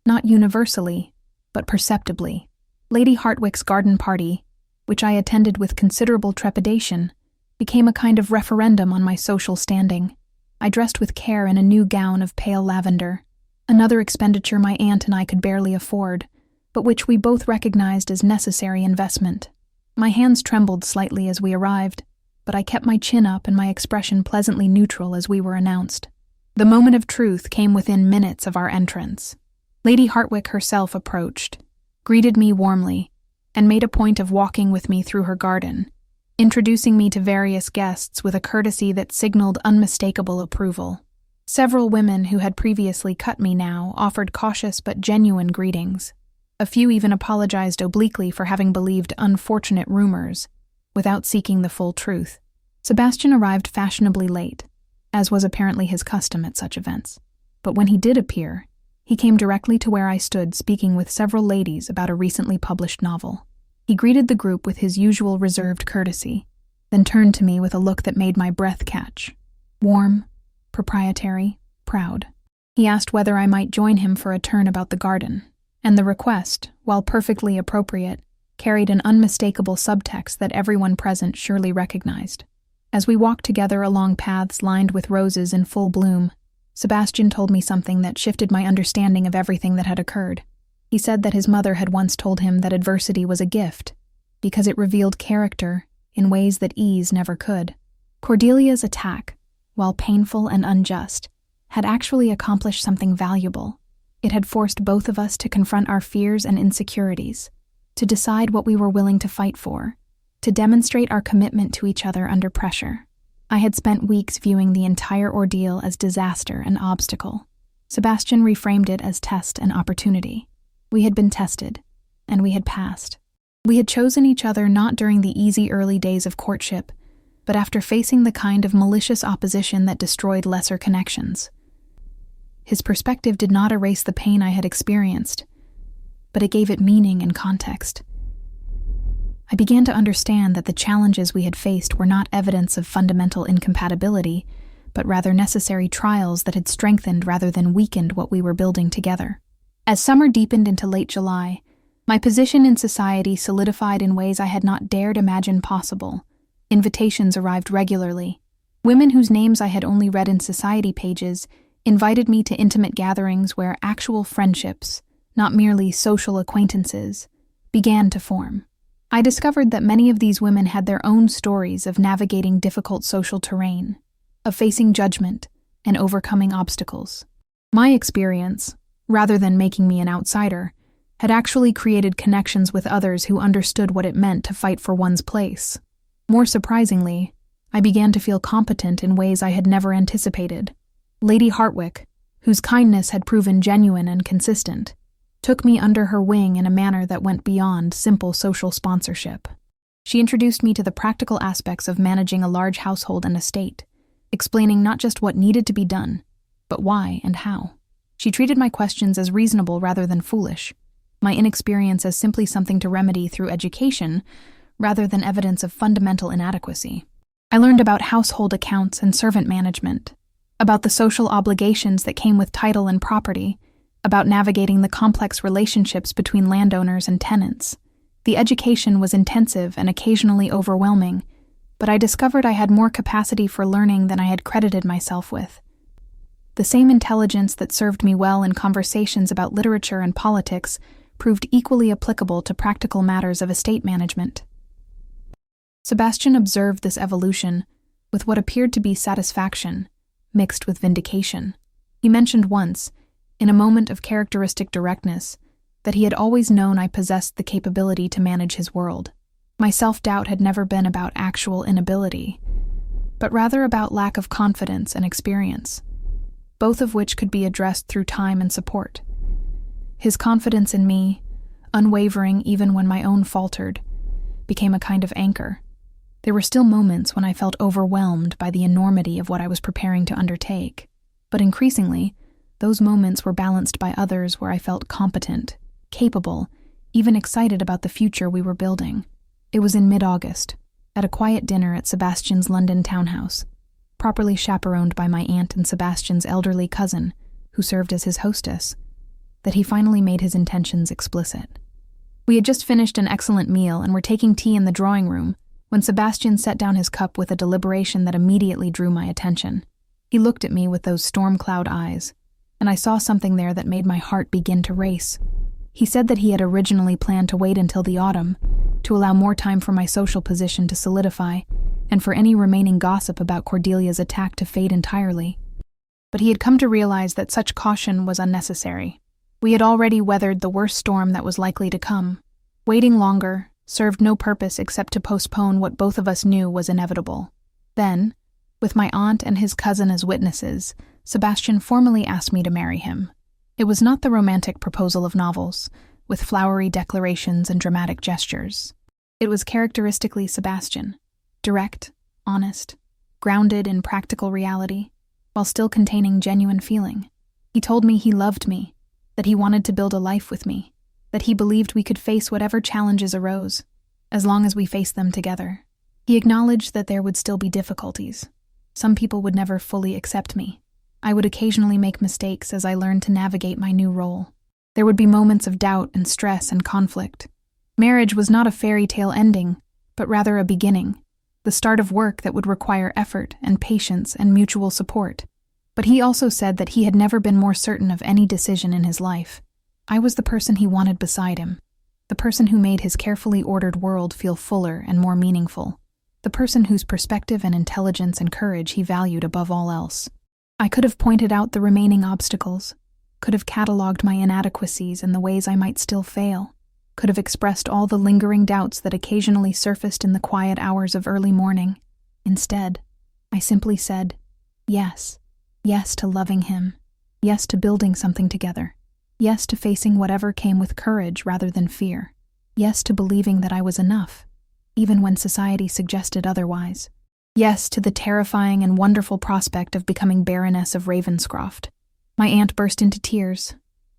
not universally, but perceptibly. Lady Hartwick's garden party, which I attended with considerable trepidation, became a kind of referendum on my social standing. I dressed with care in a new gown of pale lavender, another expenditure my aunt and I could barely afford, but which we both recognized as necessary investment. My hands trembled slightly as we arrived, but I kept my chin up and my expression pleasantly neutral as we were announced. The moment of truth came within minutes of our entrance. Lady Hartwick herself approached, greeted me warmly, and made a point of walking with me through her garden, introducing me to various guests with a courtesy that signaled unmistakable approval. Several women who had previously cut me now offered cautious but genuine greetings. A few even apologized obliquely for having believed unfortunate rumors, without seeking the full truth. Sebastian arrived fashionably late, as was apparently his custom at such events. But when he did appear, he came directly to where I stood speaking with several ladies about a recently published novel. He greeted the group with his usual reserved courtesy, then turned to me with a look that made my breath catch. Warm, proprietary, proud. He asked whether I might join him for a turn about the garden, and the request, while perfectly appropriate, carried an unmistakable subtext that everyone present surely recognized. As we walked together along paths lined with roses in full bloom, Sebastian told me something that shifted my understanding of everything that had occurred. He said that his mother had once told him that adversity was a gift, because it revealed character in ways that ease never could. Cordelia's attack, while painful and unjust, had actually accomplished something valuable. It had forced both of us to confront our fears and insecurities, to decide what we were willing to fight for, to demonstrate our commitment to each other under pressure. I had spent weeks viewing the entire ordeal as disaster and obstacle. Sebastian reframed it as test and opportunity. We had been tested, and we had passed. We had chosen each other not during the easy early days of courtship, but after facing the kind of malicious opposition that destroyed lesser connections. His perspective did not erase the pain I had experienced, but it gave it meaning and context. I began to understand that the challenges we had faced were not evidence of fundamental incompatibility, but rather necessary trials that had strengthened rather than weakened what we were building together. As summer deepened into late July, my position in society solidified in ways I had not dared imagine possible. Invitations arrived regularly. Women whose names I had only read in society pages invited me to intimate gatherings where actual friendships, not merely social acquaintances, began to form. I discovered that many of these women had their own stories of navigating difficult social terrain, of facing judgment and overcoming obstacles. My experience, rather than making me an outsider, had actually created connections with others who understood what it meant to fight for one's place. More surprisingly, I began to feel competent in ways I had never anticipated. Lady Hartwick, whose kindness had proven genuine and consistent, took me under her wing in a manner that went beyond simple social sponsorship. She introduced me to the practical aspects of managing a large household and estate, explaining not just what needed to be done, but why and how. She treated my questions as reasonable rather than foolish, my inexperience as simply something to remedy through education rather than evidence of fundamental inadequacy. I learned about household accounts and servant management, about the social obligations that came with title and property, about navigating the complex relationships between landowners and tenants. The education was intensive and occasionally overwhelming, but I discovered I had more capacity for learning than I had credited myself with. The same intelligence that served me well in conversations about literature and politics proved equally applicable to practical matters of estate management. Sebastian observed this evolution with what appeared to be satisfaction, mixed with vindication. He mentioned once, in a moment of characteristic directness, that he had always known I possessed the capability to manage his world. My self-doubt had never been about actual inability, but rather about lack of confidence and experience, both of which could be addressed through time and support. His confidence in me, unwavering even when my own faltered, became a kind of anchor. There were still moments when I felt overwhelmed by the enormity of what I was preparing to undertake, but increasingly, those moments were balanced by others where I felt competent, capable, even excited about the future we were building. It was in mid-August, at a quiet dinner at Sebastian's London townhouse, properly chaperoned by my aunt and Sebastian's elderly cousin, who served as his hostess, that he finally made his intentions explicit. We had just finished an excellent meal and were taking tea in the drawing room when Sebastian set down his cup with a deliberation that immediately drew my attention. He looked at me with those storm cloud eyes, and I saw something there that made my heart begin to race. He said that he had originally planned to wait until the autumn, to allow more time for my social position to solidify, and for any remaining gossip about Cordelia's attack to fade entirely. But he had come to realize that such caution was unnecessary. We had already weathered the worst storm that was likely to come. Waiting longer served no purpose except to postpone what both of us knew was inevitable. Then, with my aunt and his cousin as witnesses, Sebastian formally asked me to marry him. It was not the romantic proposal of novels, with flowery declarations and dramatic gestures. It was characteristically Sebastian, direct, honest, grounded in practical reality, while still containing genuine feeling. He told me he loved me, that he wanted to build a life with me, that he believed we could face whatever challenges arose, as long as we faced them together. He acknowledged that there would still be difficulties. Some people would never fully accept me. I would occasionally make mistakes as I learned to navigate my new role. There would be moments of doubt and stress and conflict. Marriage was not a fairy tale ending, but rather a beginning, the start of work that would require effort and patience and mutual support. But he also said that he had never been more certain of any decision in his life. I was the person he wanted beside him, the person who made his carefully ordered world feel fuller and more meaningful, the person whose perspective and intelligence and courage he valued above all else. I could have pointed out the remaining obstacles, could have catalogued my inadequacies and the ways I might still fail, could have expressed all the lingering doubts that occasionally surfaced in the quiet hours of early morning. Instead, I simply said, yes. Yes to loving him. Yes to building something together. Yes to facing whatever came with courage rather than fear. Yes to believing that I was enough, even when society suggested otherwise. Yes to the terrifying and wonderful prospect of becoming Baroness of Ravenscroft. My aunt burst into tears,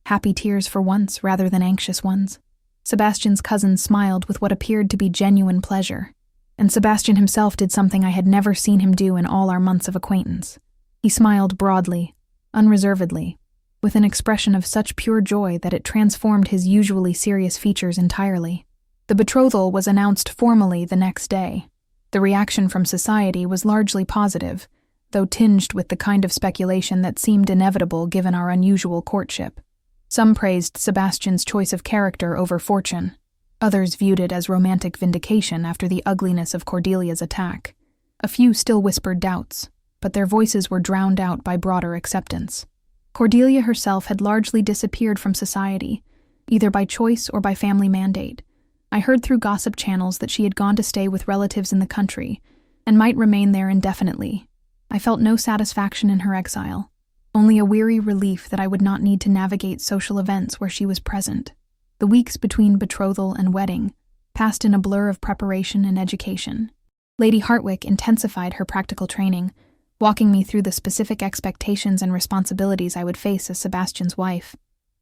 happy tears for once rather than anxious ones. Sebastian's cousin smiled with what appeared to be genuine pleasure, and Sebastian himself did something I had never seen him do in all our months of acquaintance. He smiled broadly, unreservedly, with an expression of such pure joy that it transformed his usually serious features entirely. The betrothal was announced formally the next day. The reaction from society was largely positive, though tinged with the kind of speculation that seemed inevitable given our unusual courtship. Some praised Sebastian's choice of character over fortune. Others viewed it as romantic vindication after the ugliness of Cordelia's attack. A few still whispered doubts, but their voices were drowned out by broader acceptance. Cordelia herself had largely disappeared from society, either by choice or by family mandate. I heard through gossip channels that she had gone to stay with relatives in the country, and might remain there indefinitely. I felt no satisfaction in her exile, only a weary relief that I would not need to navigate social events where she was present. The weeks between betrothal and wedding passed in a blur of preparation and education. Lady Hartwick intensified her practical training, walking me through the specific expectations and responsibilities I would face as Sebastian's wife.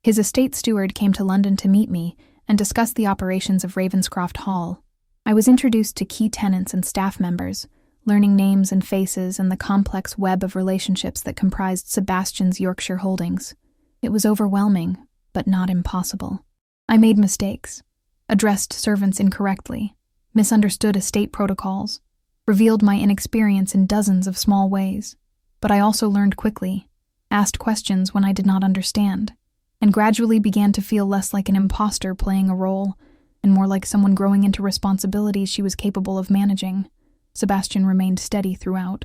His estate steward came to London to meet me and discuss the operations of Ravenscroft Hall. I was introduced to key tenants and staff members, learning names and faces and the complex web of relationships that comprised Sebastian's Yorkshire holdings. It was overwhelming, but not impossible. I made mistakes, addressed servants incorrectly, misunderstood estate protocols, revealed my inexperience in dozens of small ways. But I also learned quickly, asked questions when I did not understand, and gradually began to feel less like an imposter playing a role, and more like someone growing into responsibilities she was capable of managing. Sebastian remained steady throughout,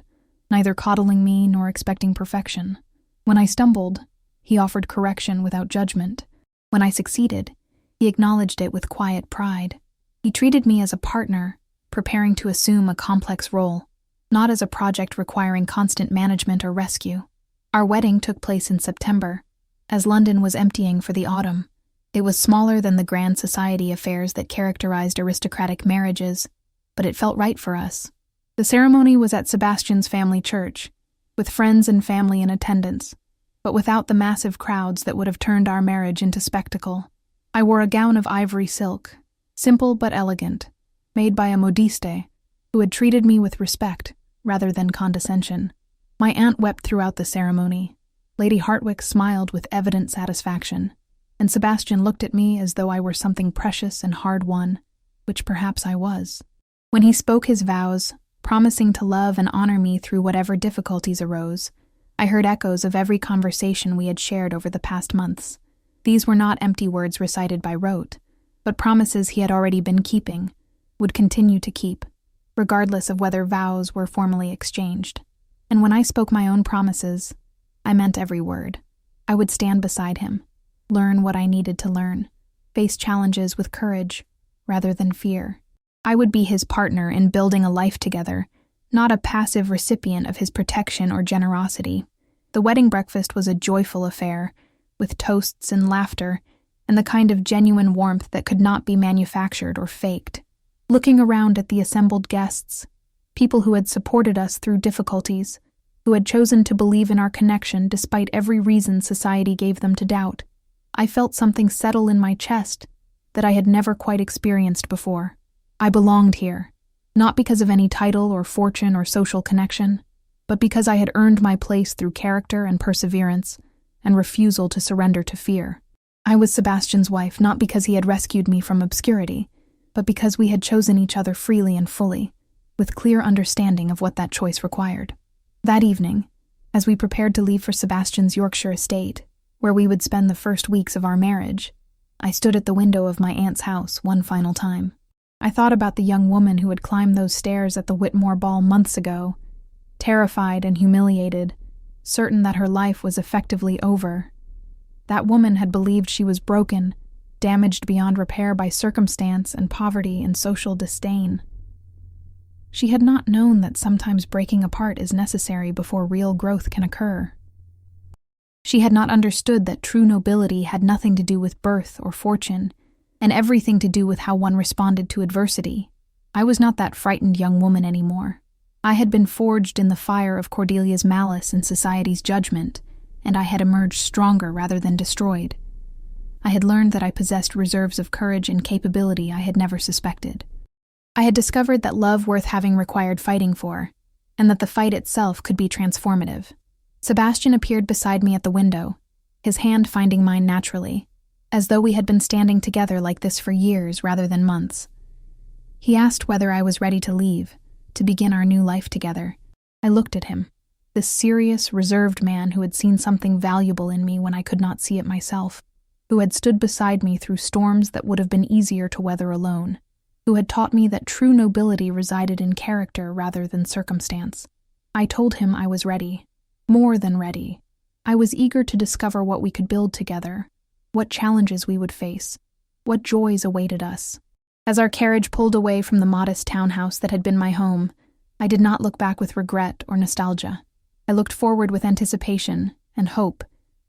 neither coddling me nor expecting perfection. When I stumbled, he offered correction without judgment. When I succeeded, he acknowledged it with quiet pride. He treated me as a partner, preparing to assume a complex role, not as a project requiring constant management or rescue. Our wedding took place in September, as London was emptying for the autumn. It was smaller than the grand society affairs that characterized aristocratic marriages, but it felt right for us. The ceremony was at Sebastian's family church, with friends and family in attendance, but without the massive crowds that would have turned our marriage into spectacle. I wore a gown of ivory silk, simple but elegant, made by a modiste, who had treated me with respect rather than condescension. My aunt wept throughout the ceremony. Lady Hartwick smiled with evident satisfaction, and Sebastian looked at me as though I were something precious and hard-won, which perhaps I was. When he spoke his vows, promising to love and honor me through whatever difficulties arose, I heard echoes of every conversation we had shared over the past months. These were not empty words recited by rote, but promises he had already been keeping, would continue to keep, regardless of whether vows were formally exchanged. And when I spoke my own promises, I meant every word. I would stand beside him, learn what I needed to learn, face challenges with courage rather than fear. I would be his partner in building a life together, not a passive recipient of his protection or generosity. The wedding breakfast was a joyful affair, with toasts and laughter, and the kind of genuine warmth that could not be manufactured or faked. Looking around at the assembled guests, people who had supported us through difficulties, who had chosen to believe in our connection despite every reason society gave them to doubt, I felt something settle in my chest that I had never quite experienced before. I belonged here, not because of any title or fortune or social connection, but because I had earned my place through character and perseverance and refusal to surrender to fear. I was Sebastian's wife not because he had rescued me from obscurity, but because we had chosen each other freely and fully, with clear understanding of what that choice required. That evening, as we prepared to leave for Sebastian's Yorkshire estate, where we would spend the first weeks of our marriage, I stood at the window of my aunt's house one final time. I thought about the young woman who had climbed those stairs at the Whitmore ball months ago, terrified and humiliated, certain that her life was effectively over. That woman had believed she was broken, damaged beyond repair by circumstance and poverty and social disdain. She had not known that sometimes breaking apart is necessary before real growth can occur. She had not understood that true nobility had nothing to do with birth or fortune, and everything to do with how one responded to adversity. I was not that frightened young woman anymore. I had been forged in the fire of Cordelia's malice and society's judgment, and I had emerged stronger rather than destroyed. I had learned that I possessed reserves of courage and capability I had never suspected. I had discovered that love worth having required fighting for, and that the fight itself could be transformative. Sebastian appeared beside me at the window, his hand finding mine naturally, as though we had been standing together like this for years rather than months. He asked whether I was ready to leave, to begin our new life together. I looked at him, this serious, reserved man who had seen something valuable in me when I could not see it myself, who had stood beside me through storms that would have been easier to weather alone, who had taught me that true nobility resided in character rather than circumstance. I told him I was ready, more than ready. I was eager to discover what we could build together, what challenges we would face, what joys awaited us. As our carriage pulled away from the modest townhouse that had been my home, I did not look back with regret or nostalgia. I looked forward with anticipation and hope,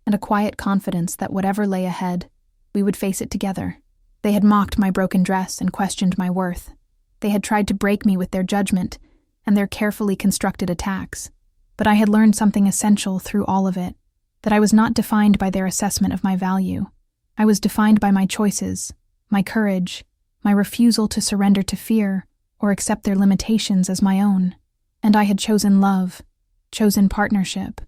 and a quiet confidence that whatever lay ahead, we would face it together. They had mocked my broken dress and questioned my worth. They had tried to break me with their judgment and their carefully constructed attacks. But I had learned something essential through all of it, that I was not defined by their assessment of my value. I was defined by my choices, my courage, my refusal to surrender to fear or accept their limitations as my own. And I had chosen love, chosen partnership,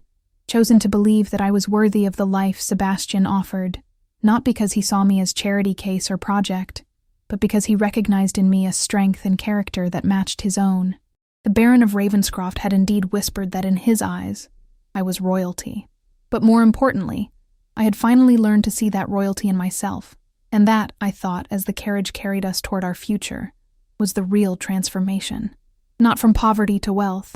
chosen to believe that I was worthy of the life Sebastian offered, not because he saw me as charity case or project, but because he recognized in me a strength and character that matched his own. The Baron of Ravenscroft had indeed whispered that in his eyes, I was royalty. But more importantly, I had finally learned to see that royalty in myself, and that, I thought, as the carriage carried us toward our future, was the real transformation. Not from poverty to wealth,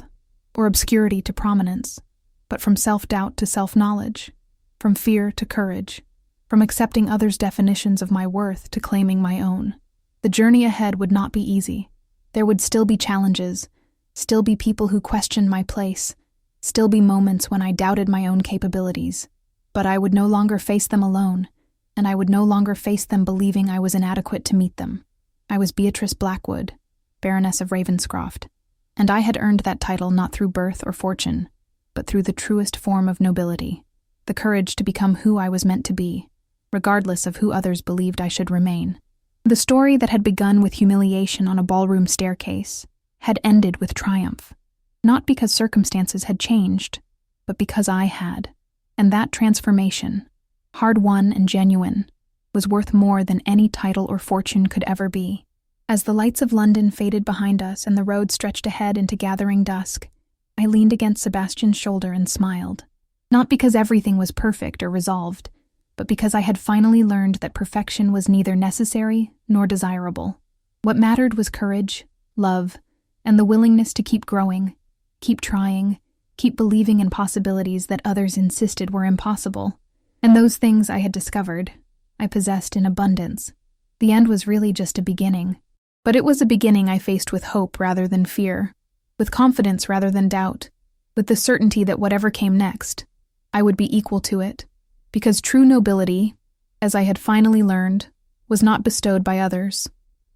or obscurity to prominence, but from self-doubt to self-knowledge, from fear to courage, from accepting others' definitions of my worth to claiming my own. The journey ahead would not be easy. There would still be challenges, still be people who questioned my place, still be moments when I doubted my own capabilities. But I would no longer face them alone, and I would no longer face them believing I was inadequate to meet them. I was Beatrice Blackwood, Baroness of Ravenscroft, and I had earned that title not through birth or fortune, but through the truest form of nobility, the courage to become who I was meant to be, regardless of who others believed I should remain. The story that had begun with humiliation on a ballroom staircase had ended with triumph, not because circumstances had changed, but because I had. And that transformation, hard-won and genuine, was worth more than any title or fortune could ever be. As the lights of London faded behind us and the road stretched ahead into gathering dusk, I leaned against Sebastian's shoulder and smiled. Not because everything was perfect or resolved, but because I had finally learned that perfection was neither necessary nor desirable. What mattered was courage, love, and the willingness to keep growing, keep trying, keep believing in possibilities that others insisted were impossible. And those things I had discovered, I possessed in abundance. The end was really just a beginning. But it was a beginning I faced with hope rather than fear, with confidence rather than doubt, with the certainty that whatever came next, I would be equal to it. Because true nobility, as I had finally learned, was not bestowed by others.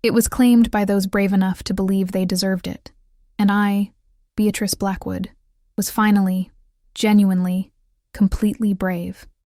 It was claimed by those brave enough to believe they deserved it. And I, Beatrice Blackwood, was finally, genuinely, completely brave.